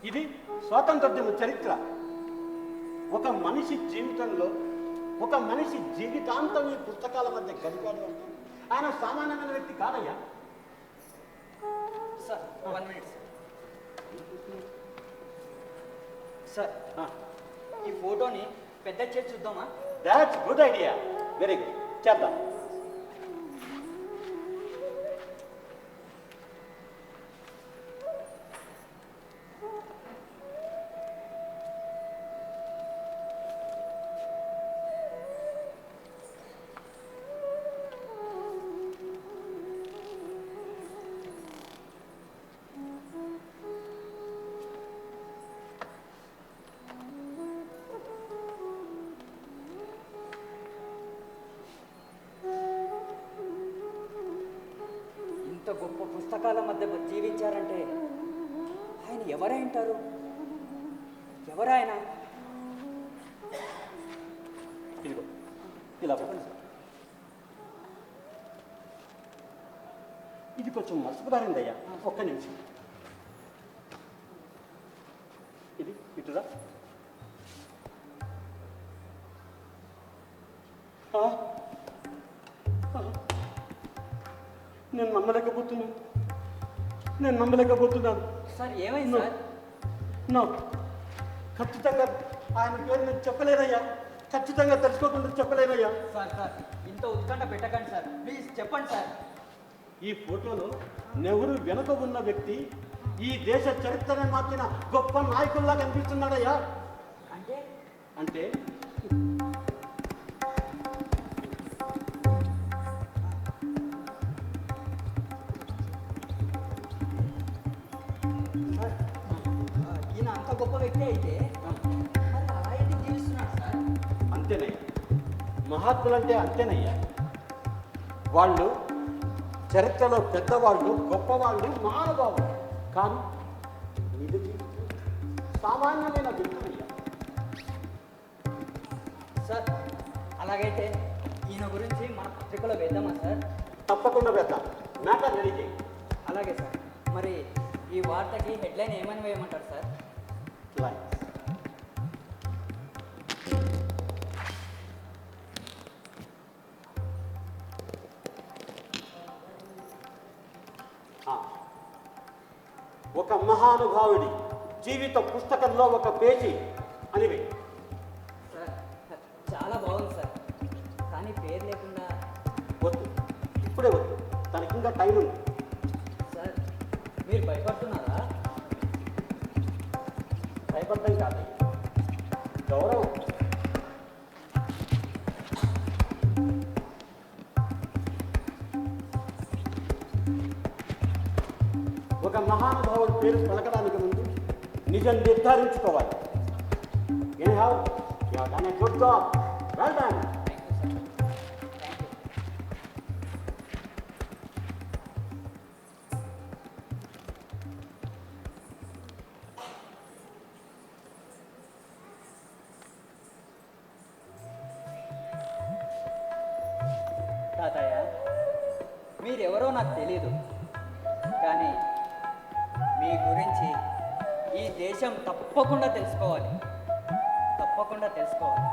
ఇది స్వాతంత్రోద్యమ చరిత్ర. ఒక మనిషి జీవితంలో ఒక మనిషి జీవితాంతం ఈ పుస్తకాల మధ్య గడిపాడు అంటే ఆయన సామాన్యమైన వ్యక్తి కాదయ్యా. Sir, 1 minute sir. ఈ ఫోటోని పెద్ద చేసి చూద్దామా? That's good idea. Very good, చేద్దాం. ఇంత గొప్ప పుస్తకాల మధ్య జీవించారంటే ఆయన ఎవరై ఉంటారు? ఎవరాయన? ఇదిగో ఇలా చెప్పండి సార్. ఇది కొంచెం మర్చిపోతారిందయ్యా, ఒక్క నిమిషం. ఇది ఇటురా. నేను నమ్మలేకపోతున్నాను. సార్ ఏమైంది సార్? నో, ఖచ్చితంగా ఆయన పేరు నేను చెప్పలేదయ్యా. ఖచ్చితంగా తెలుసుకోకుండా చెప్పలేదయ్యా. సార్ సార్ ఇంత ఉత్కంఠ పెట్టకండి సార్, ప్లీజ్ చెప్పండి సార్. ఈ ఫోటోలో నెహ్రూ వెనుక ఉన్న వ్యక్తి ఈ దేశ చరిత్రను మార్చిన గొప్ప నాయకుల్లా కనిపిస్తున్నాడయ్యా. అంటే అంటే సార్ ఈయన అంత గొప్ప వ్యక్తి అయితే మరి అలా ఎందుకు జీవిస్తున్నాడు సార్? అంతేనయ్యా, మహాత్ములంటే అంతేనయ్యా. వాళ్ళు చరిత్రలో పెద్దవాళ్ళు, గొప్పవాళ్ళు, మహానుభావులు. కానీ నిజ జీవితం సామాన్యమైన వ్యక్తులయ్యా. సార్ అలాగైతే ఈయన గురించి మన పత్రికలో వేద్దామా సార్? తప్పకుండా వేద్దాం. మ్యాటర్ రెడీ చేయి. అలాగే సార్. మరి ఈ వార్తకి హెడ్లైన్ ఏమని వేయమంటారు సార్? లైన్స్. ఒక మహానుభావుడి జీవిత పుస్తకంలో ఒక పేజీ అనివే. సార్ చాలా బాగుంది సార్, కానీ పేరు లేకుండా. వద్దు, ఇప్పుడే వద్దు, తనకి ఇంకా టైం ఉంది. సార్ మీరు భయపడుతున్నారా? భయపడటం కాదు, గౌరవం. ఒక మహానుభావుడి పేరు పలకడానికి ముందు నిజం నిర్ధారించుకోవాలి. Anyhow, you have done a good job. Well done. తాతయ్య మీరెవరో నాకు తెలీదు, కానీ మీ గురించి ఈ దేశం తప్పకుండా తెలుసుకోవాలి, తప్పకుండా తెలుసుకోవాలి.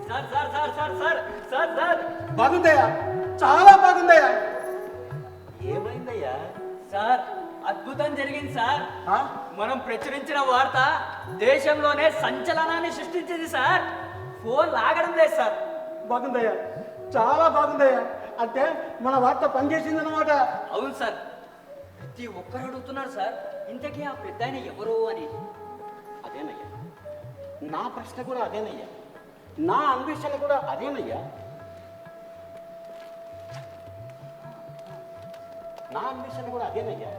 Sir sir sir sir sir sir sir బాగుందయ్యా, చాలా బాగుందయ్యా. ఏమైందయ్యా? సార్ అద్భుతం జరిగింది సార్. ఆ? మనం ప్రచురించిన వార్త దేశంలోనే సంచలనాన్ని సృష్టించింది సార్. ఫోన్ లాగడం లేదు సార్. బాగుందయ్యా, చాలా బాగుందయ్యా. అంటే మన వార్త పనిచేసింది అన్నమాట. అవును సార్, ప్రతి ఒక్కరు అడుగుతున్నారు సార్, ఇంతకీ ఆ పెద్ద ఆయన ఎవరు అని. అదేనయ్యా, నా ప్రశ్న కూడా అదేనయ్యా, నా అన్వేషణ కూడా అదేనయ్యా. నా అన్వేషణ కూడా అదేనయ్యా.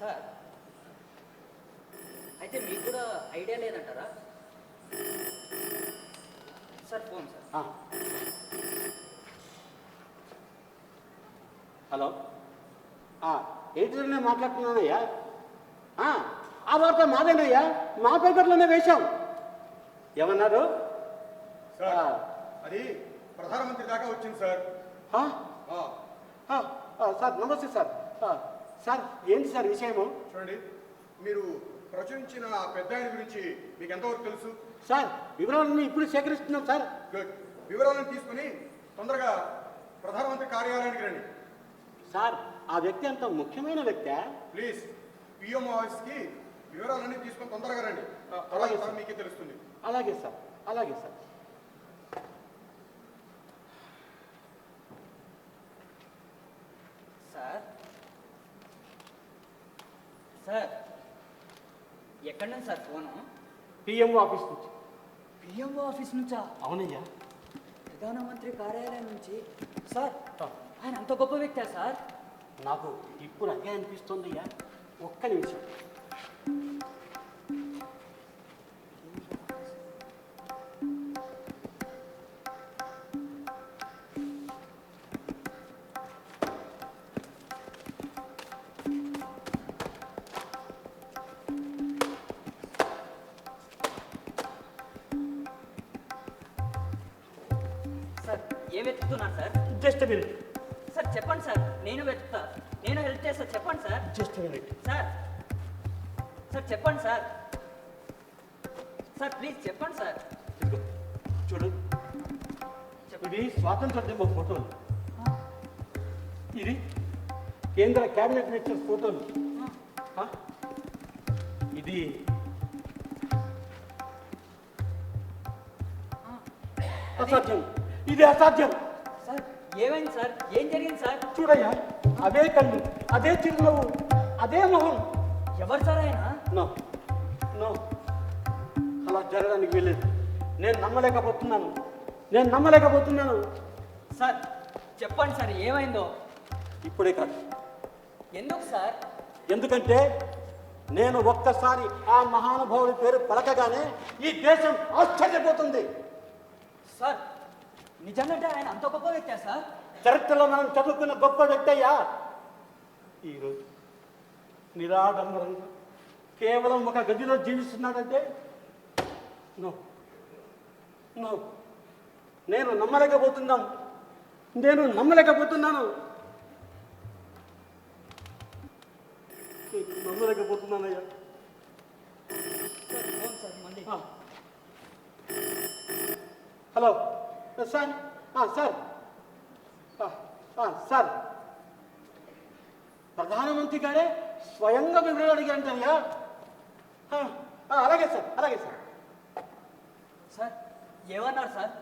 సార్ అయితే మీకు కూడా ఐడియా లేదంటారా? Sir phone sir. ఆ. హలో, ఎడిటర్నే మాట్లాడుతున్నానయ్యా. ఆ వార్త మాదేనయ్యా, మా పేపర్లోనే వేశాం. ఏమన్నారు? సార్ అది ప్రధానమంత్రి దాకా వచ్చింది సార్. సార్ నమస్తే సార్. సార్ ఏంటి సార్ విషయము? చూడండి, మీరు ప్రచురించిన ఆ పెద్ద ఆయన గురించి మీకు ఎంతవరకు తెలుసు? సార్ వివరాలన్నీ ఇప్పుడు సేకరిస్తున్నాం సార్. గుడ్. వివరాలను తీసుకుని తొందరగా ప్రధానమంత్రి కార్యాలయానికి రండి. సార్ ఆ వ్యక్తి అంత ముఖ్యమైన వ్యక్తి. ప్లీజ్ పిఎం ఆఫీస్కి వివరాలన్నీ తీసుకొని తొందరగా రండి. అలాగే తర్వాత సార్. మీకే తెలుస్తుంది. అలాగే సార్, అలాగే సార్. సార్ సార్ ఎక్కడి నుంచి సార్ ఫోను? పిఎంఓ ఆఫీస్ నుంచి. పిఎంఓ ఆఫీస్ నుంచా? అవునయ్యా. ప్రధానమంత్రి కార్యాలయం నుంచి? సార్ ఆయన అంత గొప్ప వ్యక్తా సార్? నాకు ఇప్పుడు అదే అనిపిస్తుందయ్యా. ఒక్క నిమిషం. సార్ ఏం వెతుకుతున్నారు సార్? Just minute. సార్ చెప్పండి సార్, నేను వెతుకుతా, నేను హెల్ప్ చేస్తా. చెప్పండి sir. Just minute. Sir sir చెప్పండి సార్. సార్ ప్లీజ్ చెప్పండి సార్. ఇదిగో చూడు, ఇవి స్వాతంత్ర దిన ఫోటోలు. ఇది కేంద్ర కేబినెట్ మినిస్టర్ ఫోటోలు. ఆ? ఇది అసాధ్యం. ఇది అసాధ్యం. సార్ ఏమైంది సార్? ఏం జరిగింది సార్? చూడయ్యా, అదే కళ్ళు, అదే చిరునవ్వు, అదే మొహం. ఎవరు సార్ ఆయన? నో నో, అలా జరగడానికి వెళ్ళేది. నేను నమ్మలేకపోతున్నాను. సార్ చెప్పండి సార్ ఏమైందో. ఇప్పుడే కాదు. ఎందుకు సార్? ఎందుకంటే నేను ఒక్కసారి ఆ మహానుభావుడి పేరు పలకగానే ఈ దేశం ఆశ్చర్యపోతుంది. సార్ నిజంగా ఆయన అంత గొప్ప వ్యక్తా సార్? చరిత్రలో మనం చదువుకున్న గొప్ప వ్యక్తి అయ్యా. ఈరోజు నిరాడంబరంగా కేవలం ఒక గదిలో జీవిస్తున్నాడంటే నో నో, నేను నమ్మలేకపోతున్నాను. నమ్మలేకపోతున్నానయ్యా. సార్ ఫోన్ సార్ మళ్ళీ. Hello sir. సార్ సార్, ప్రధానమంత్రి గారే స్వయంగా వివరాలు అడిగారంటయ్యా. అలాగే సార్. సార్ ఏమన్నారు సార్?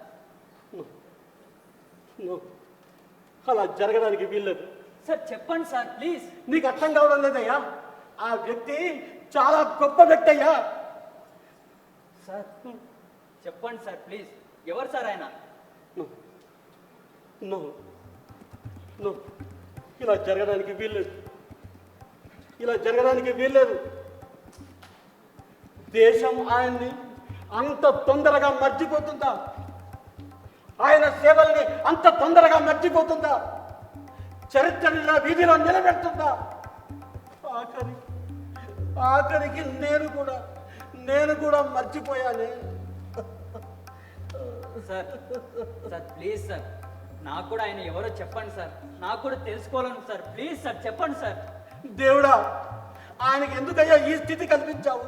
నో, అలా జరగడానికి వీల్లేదు. సార్ చెప్పండి సార్ ప్లీజ్. నీకు అర్థం కావడం లేదయ్యా. ఆ వ్యక్తి చాలా గొప్ప వ్యక్తి అయ్యా. సార్ చెప్పండి సార్ ప్లీజ్. ఎవరు సార్ ఆయన? నో నో నో, ఇలా జరగడానికి వీల్లేదు. దేశం ఆయన్ని అంత తొందరగా మర్చిపోతుందా? ఆయన సేవల్ని అంత తొందరగా మర్చిపోతుందా? చరిత్రలో వీధిలో నిలబెడుతుందా? ఆఖరికి నేను కూడా మర్చిపోయానే. సార్ ప్లీజ్ సార్, నాకు కూడా ఆయన ఎవరో చెప్పండి సార్. నాకు కూడా తెలుసుకోవాలను సార్. ప్లీజ్ సార్ చెప్పండి సార్. దేవుడా, ఆయనకి ఎందుకయ్యా ఈ స్థితి కల్పించావు?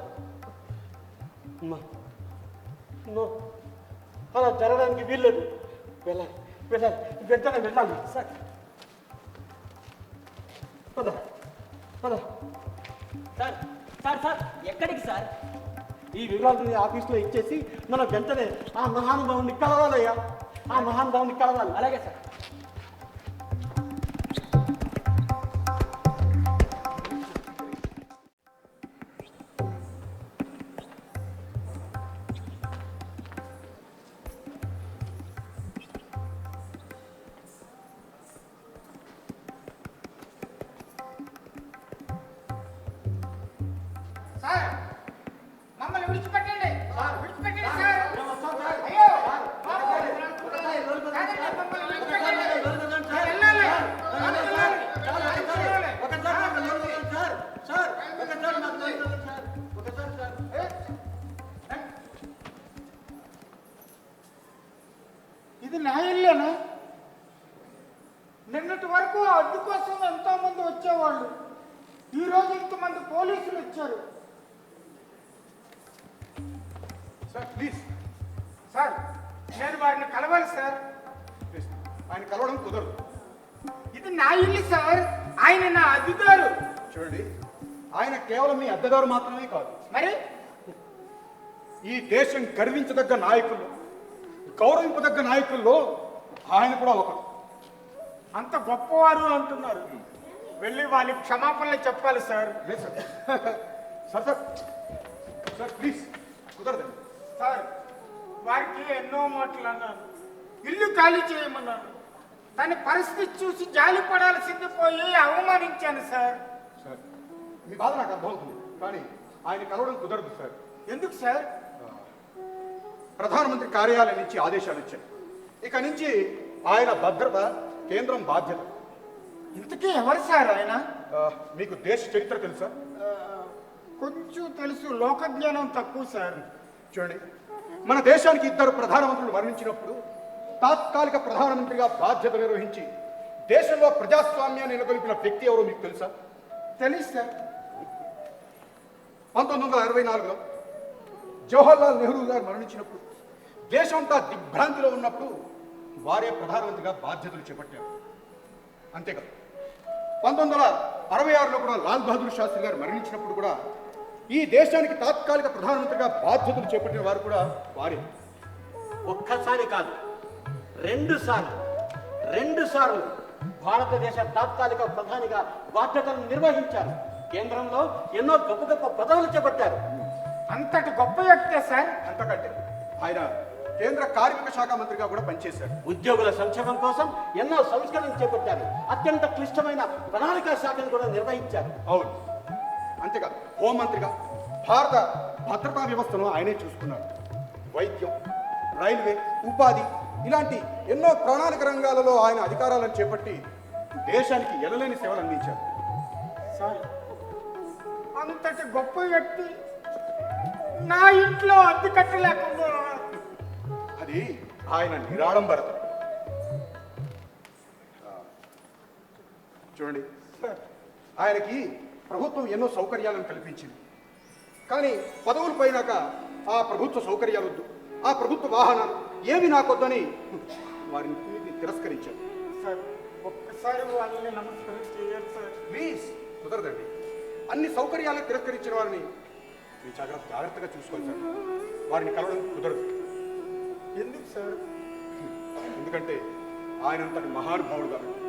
నో, అలా జరగడానికి వీల్లేదు. వెంటనే వెళ్ళాలి. సార్ పద. సార్ సార్ సార్ ఎక్కడికి సార్? ఈ వివరాలు ఆఫీస్లో ఇచ్చేసి మనం వెంటనే ఆ మహానుభావుని కలవాలయ్యా. అలాగే సార్. సార్ మమ్మల్ని విడిచిపెట్టండి సార్. అయ్యో కాదండి, మమ్మల్ని విడిచిపెట్టండి. వెళ్ళాలి. ఇది నా ఇల్లేనా? నిన్నటి వరకు ఆ అడ్డు కోసం ఎంతో మంది వచ్చేవాళ్ళు. ఈ రోజు ఇంతమంది పోలీసులు వచ్చారు. Sir please. సార్ నేను వారిని కలవాలి సార్. ఆయన కలవడం కుదరదు. ఇది నా ఇల్లు సార్. ఆయన నా అధికారు. చూడండి, ఆయన కేవలం మీ అద్దెదారు మాత్రమే కాదు, మరి ఈ దేశం గర్వించదగ్గ నాయకులు, గౌరవింపదగ్గ నాయకుల్లో ఆయన కూడా ఒకరు. అంత గొప్పవారు అంటున్నారు. వెళ్ళి వాళ్ళకి క్షమాపణలు చెప్పాలి సార్. లేదు sir. Sir sir sir please కుదరదండి. సార్ వారికి ఎన్నో మాటలు అన్నాను, ఇల్లు ఖాళీ చేయమన్నాను. తన పరిస్థితి చూసి జాలి పడాల్సింది పోయి అవమానించాను సార్. సార్ మీ బాధ నాకు అర్థమవుతుంది, కానీ ఆయన కలవడం కుదరదు సార్. ఎందుకు సార్? ప్రధానమంత్రి కార్యాలయం నుంచి ఆదేశాలు ఇచ్చారు. ఇక నుంచి ఆయన భద్రత కేంద్రం బాధ్యత. ఇంతకీ ఎవరు సార్ ఆయన? మీకు దేశ చరిత్ర తెలుసా? కొంచెం తెలుసు, లోకజ్ఞానం తక్కువ సార్. చూడండి, మన దేశానికి 2 ప్రధానమంత్రులు మరణించినప్పుడు తాత్కాలిక ప్రధానమంత్రిగా బాధ్యత నిర్వహించి దేశంలో ప్రజాస్వామ్యాన్ని నెలకొల్పిన వ్యక్తి ఎవరో మీకు తెలుసా? తెలుసు సార్. 1964లో జవహర్లాల్ నెహ్రూ గారు మరణించినప్పుడు దేశమంతా దిగ్భ్రాంతిలో ఉన్నప్పుడు వారే ప్రధానమంత్రిగా బాధ్యతలు చేపట్టారు. అంతేకాదు 1966లో కూడా లాల్ బహదూర్ శాస్త్రి గారు మరణించినప్పుడు కూడా ఈ దేశానికి తాత్కాలిక ప్రధానమంత్రిగా బాధ్యతలు చేపట్టిన వారు కూడా వారే. ఒక్కసారి కాదు, 2 సార్లు భారతదేశ తాత్కాలిక ప్రధానిగా బాధ్యతలను నిర్వహించారు. కేంద్రంలో ఎన్నో గొప్ప గొప్ప పదవులు చేపట్టారు. అంతటి గొప్ప వ్యక్తే సార్. అంతకంటే ఆయన కేంద్ర కార్మిక శాఖ మంత్రిగా కూడా పనిచేశారు. ఉద్యోగుల సంక్షేమం కోసం ఎన్నో సంస్కరణలు చేపట్టారు. అత్యంత క్లిష్టమైన ప్రణాళికా శాఖను కూడా నిర్వహించారు. అవును, అంతేకాదు హోంమంత్రిగా భారత భద్రతా వ్యవస్థను ఆయనే చూసుకున్నారు. వైద్యం, రైల్వే, ఉపాధి ఇలాంటి ఎన్నో ప్రణాళిక రంగాలలో ఆయన అధికారాలను చేపట్టి దేశానికి ఎనలేని సేవలు అందించారు. సార్, అంతటి గొప్ప వ్యక్తి నా ఇంట్లో అద్దె కట్టలేకుండా అది ఆయన నిరాడంబరత. చూడండి, ఆయనకి ప్రభుత్వం ఎన్నో సౌకర్యాలను కల్పించింది. కానీ పదవులు పోయినాక ఆ ప్రభుత్వ సౌకర్యాలు వద్దు, ఆ ప్రభుత్వ వాహనాలు ఏమి నాకొద్దని వారిని తిరస్కరించారు. సార్, ఒక్కసారి వాళ్ళని నమస్కారం చేయాలి సార్. ప్లీజ్, కుదరదండి. అన్ని సౌకర్యాలను తిరస్కరించిన వారిని మీరు జాగ్రత్తగా చూసుకోవాలి సార్. వారిని కలవడం కుదరదు. ఎందుకు సార్? ఎందుకంటే ఆయనంతటి మహానుభావుడు కాబట్టి.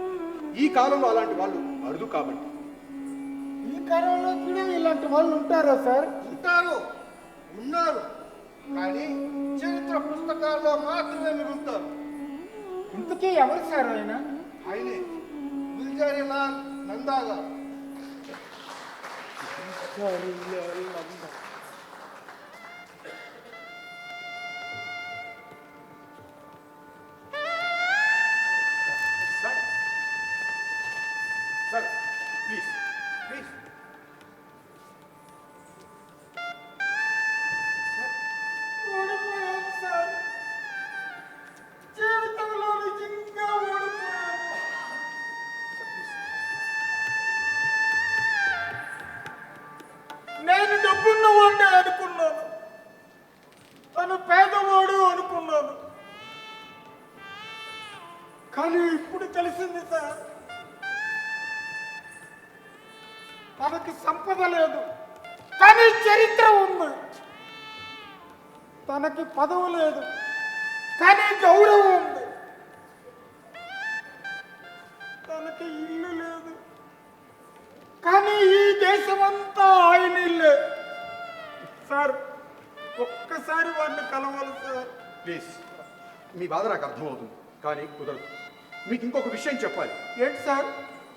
ఈ కాలంలో అలాంటి వాళ్ళు అరుదు కాబట్టి. ఈ కాలంలో కూడా ఇలాంటి వాళ్ళు ఉంటారా సార్? ఉన్నారు, కానీ చరిత్ర పుస్తకాల్లో మాత్రమే మిగులుతారు. ఇంతకీ ఎవరు సార్ ఆయన? ఆయనే గుల్జారీలాల్ నందా గారు. Sir please please. ఓడిపోయాను సార్. జీవితంలో నిజంగా ఓడిపోయాను. నేను డబ్బున్నవాడిని అనుకున్నాను, తను పేదవాడు అనుకున్నాను. కానీ ఇప్పుడు తెలిసింది సార్, తనకి సంపద లేదు కానీ చరిత్ర ఉంది. తనకి పదవి లేదు కానీ గౌరవం ఉంది. తనకి ఇల్లు లేదు కానీ ఈ దేశమంతా ఆయన ఇల్లే. సార్, ఒక్కసారి వారిని కలవాలి సార్. ప్లీజ్, మీ బాధ నాకు అర్థమవుతుంది, కానీ కుదరదు. మీకు ఇంకొక విషయం చెప్పాలి. ఏంటి సార్?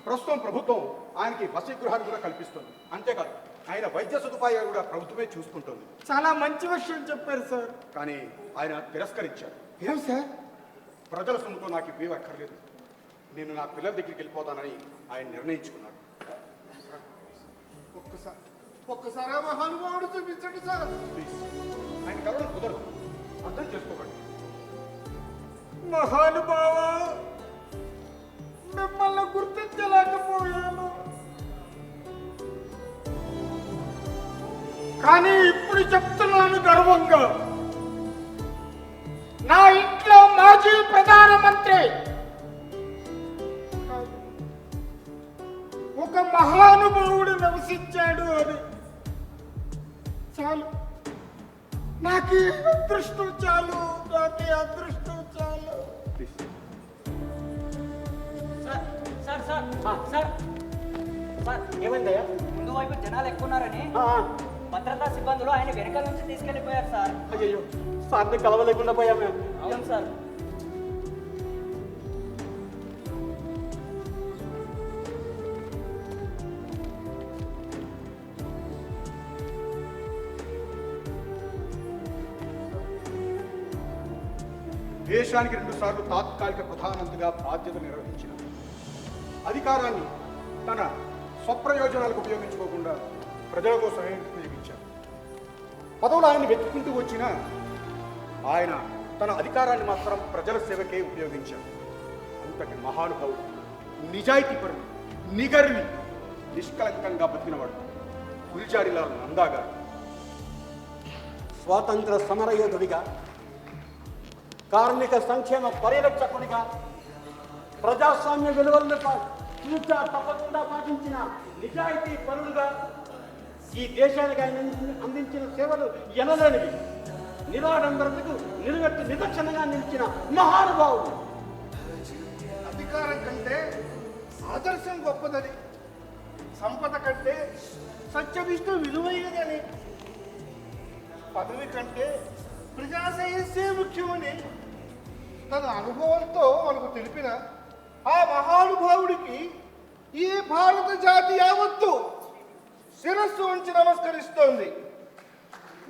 ప్రస్తుతం ప్రభుత్వం ఆయనకి వసతిగృహాన్ని కూడా కల్పిస్తుంది. అంతేకాదు ఆయన వైద్య సదుపాయాలు కూడా ప్రభుత్వమే చూసుకుంటుంది. చాలా మంచి విషయం చెప్పారు సార్. కానీ ఆయన తిరస్కరించారు. ఏం సార్? ప్రజల సొమ్ముతో నాకు ఇవి అక్కర్లేదు, నేను నా పిల్లల దగ్గరికి వెళ్ళిపోతానని ఆయన నిర్ణయించుకున్నాడు. ఒక్కసారి ఆ మహానుభావుడు చూపించండి సార్. ప్లీజ్, ఆయన కలవడం కుదరదు, అర్థం చేసుకోకండి. మహానుభావ, మిమ్మల్ని గుర్తించలేకపోయాను, కానీ ఇప్పుడు చెప్తున్నాను గర్వంగా, నా ఇంట్లో మాజీ ప్రధానమంత్రి ఒక మహానుభావుడు నివసించాడు అని చాలు. నాకు అదృష్టం చాలు, నాకు అదృష్టం చాలు. Please. Sir sir sir sir sir ఏమైందయ్యా? ముందు వైపు జనాలు ఎక్కువ ఉన్నారని భద్రతా సిబ్బందులు ఆయన వెనకాల నుంచి తీసుకెళ్ళిపోయారు సార్. అయ్యో, సార్ని కలవలేకుండా పోయామే. అవును సార్. దేశానికి 2 సార్లు తాత్కాలిక ప్రధానమంత్రిగా బాధ్యత నిర్వహించిన అధికారాన్ని తన స్వప్రయోజనాలకు ఉపయోగించుకోకుండా ప్రజల కోసమే ఉపయోగించారు. పదవులు ఆయన వెతుక్కుంటూ వచ్చిన ఆయన తన అధికారాన్ని మాత్రం ప్రజల సేవకే ఉపయోగించారు. అంతటి మహానుభావుడు, నిజాయితీపరుడు, నిగర్వి, నిష్కలంకంగా బతికినవాడు గుల్జారీలాల్ నందా గారు. స్వాతంత్ర సమరయోధుడిగా, కార్మిక సంక్షేమ పరిరక్షకుడిగా, ప్రజాస్వామ్య విలువలను తప్పకుండా పాటించిన నిజాయితీ పరులుగా ఈ దేశానికి ఆయన అందించిన సేవలు ఎనలేనివి. నిరాడంబరతకు నిదక్షిణంగా నిలిచిన మహానుభావుడు. అధికారం కంటే ఆదర్శం గొప్పదని, సంపద కంటే సత్యనిష్ట విలువైనదని, పదవి కంటే ప్రజాశ్రేయస్సే ముఖ్యమని తన అనుభవంతో మనకు తెలిపిన ఆ మహానుభావుడికి ఈ భారత జాతి యావత్తు శిరస్సు ఉంచి నమస్కరిస్తోంది.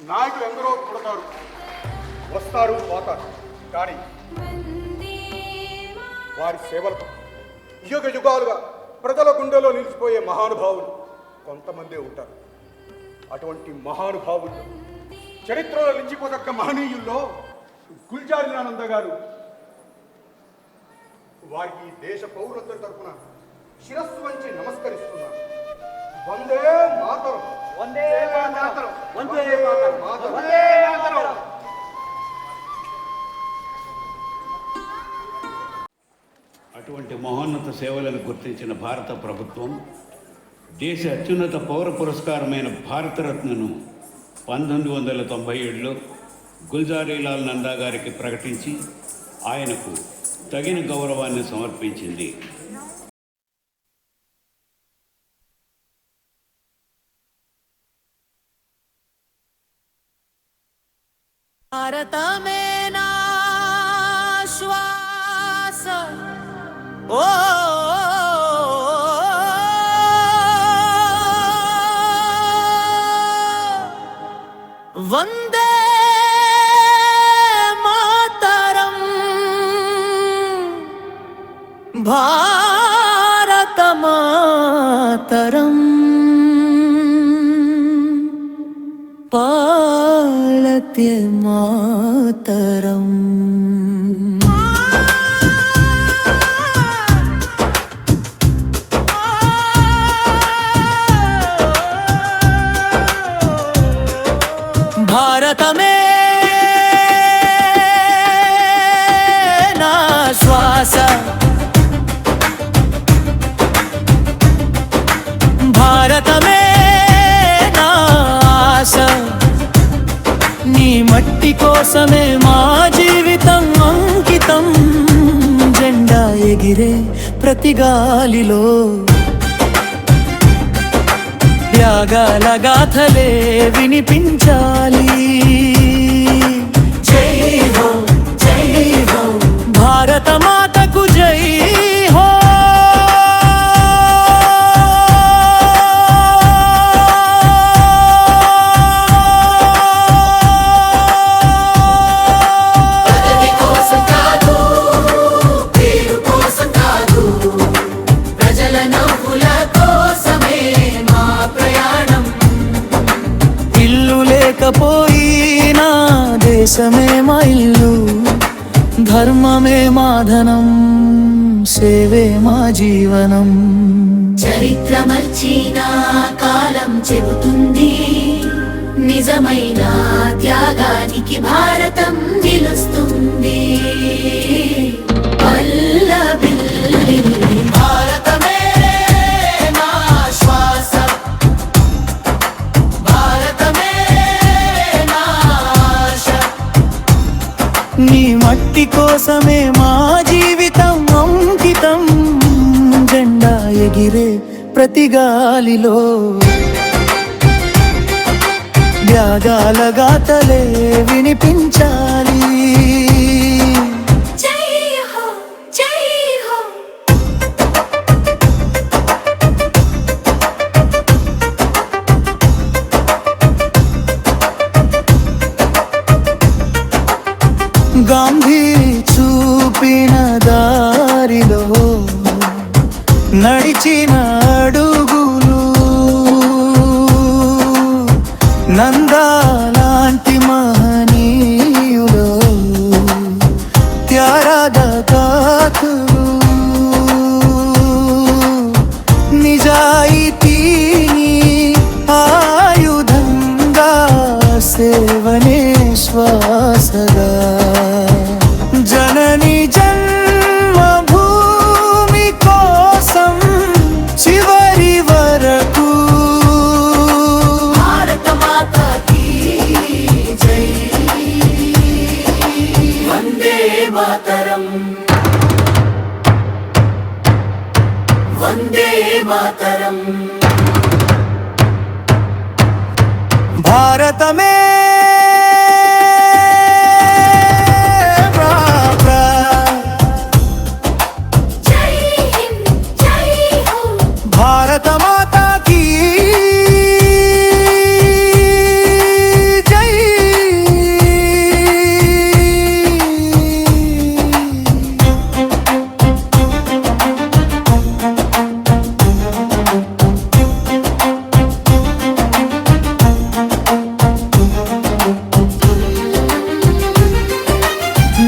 నాయకులు ఎందరో పుడతారు, వస్తారు, పోతారు. కానీ వారి సేవలకు యుగ యుగాలుగా ప్రజల గుండెలో నిలిచిపోయే మహానుభావులు కొంతమందే ఉంటారు. అటువంటి మహానుభావులు, చరిత్రలో నిలిచిపోదగ్గ మహనీయుల్లో గుల్జారీలాల్ నందా గారు. వారికి దేశ పౌరులందరి తరఫున శిరస్సు వంచి నమస్కరిస్తున్నారు. వందే మాతరం, వందే మాతరం, వందే మాతరం, వందే మాతరం. అటువంటి మహోన్నత సేవలను గుర్తించిన భారత ప్రభుత్వం దేశ అత్యున్నత పౌర పురస్కారమైన భారతరత్నను 1997లో గుల్జారీలాల్ నందా గారికి ప్రకటించి ఆయనకు తగిన గౌరవాన్ని సమర్పించింది. భారతమే నా శ్వాస, ఓ వందే మాతరం, భారత మాతరం, పాలతే మాతరం. భారతమే నా శ్వాస, భారతమే నా ఆశ, నీ మట్టి కోసమే మా జీవితం అంకితం. జెండా ఎగిరే ప్రతి గాలిలో త్యాగాల గాథలే వినిపించాలి. జై హో, జై హో, భారత మాతకు జై హో. పదవి కోసం కాదు, పేరు కోసం కాదు, ప్రజల నవ్వుల కోసమే మా ప్రయాణం. ఇల్లు లేకపోయినా దేశమే మా ఇల్లు, ధర్మమే మా ధనం, సేవే మా జీవనం. చరిత్ర మర్చిన కాలం చెబుతుంది, నిజమైన త్యాగానికి భారతం నిలుస్తుంది. పల్లవిల్లి భారతమే నా శ్వాస, భారతమే నా ఆశ, నీ మట్టి కోసమే మా జీవితం అంకితం. జెండా ఎగిరే ప్రతి గాలిలో త్యాగాల గాథలే వినిపించాలి. జై హో జై హో గాంధీ చూపిన దారిలో నడిచిన అడుగులు, నందాలాంటి మహనీయులో త్యాగ గాథలు, నిజాయితీని ఆయుధంగా సేవనే శ్వాసగా, జనని జన్మభూమి కోసం చివరి వరకు భారత మాతా కీ జై వందే మాతరం వందే మాతరం భారతమే జై హింద్ జై హో భారత మాతా కీ జై.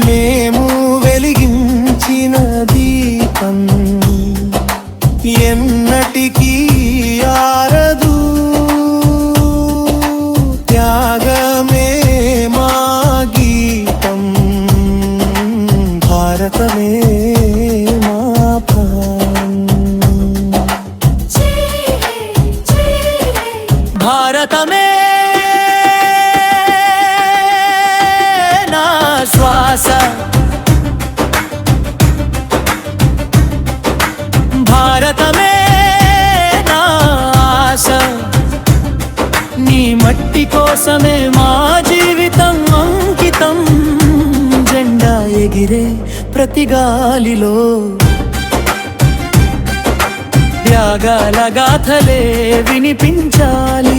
మేము వెలిగించిన దీపం ఎన్నటికీ ఆరదు, త్యాగమే మా గీతం, భారతమే మా ప్రాణం. జై జై భారతమే నా శ్వాస, భారతమే నా ఆశ, నీ మట్టి కోసమే మా జీవితం అంకితం, జెండా ఎగిరే ప్రతి గాలిలో త్యాగాల గాథలే వినిపించాలి.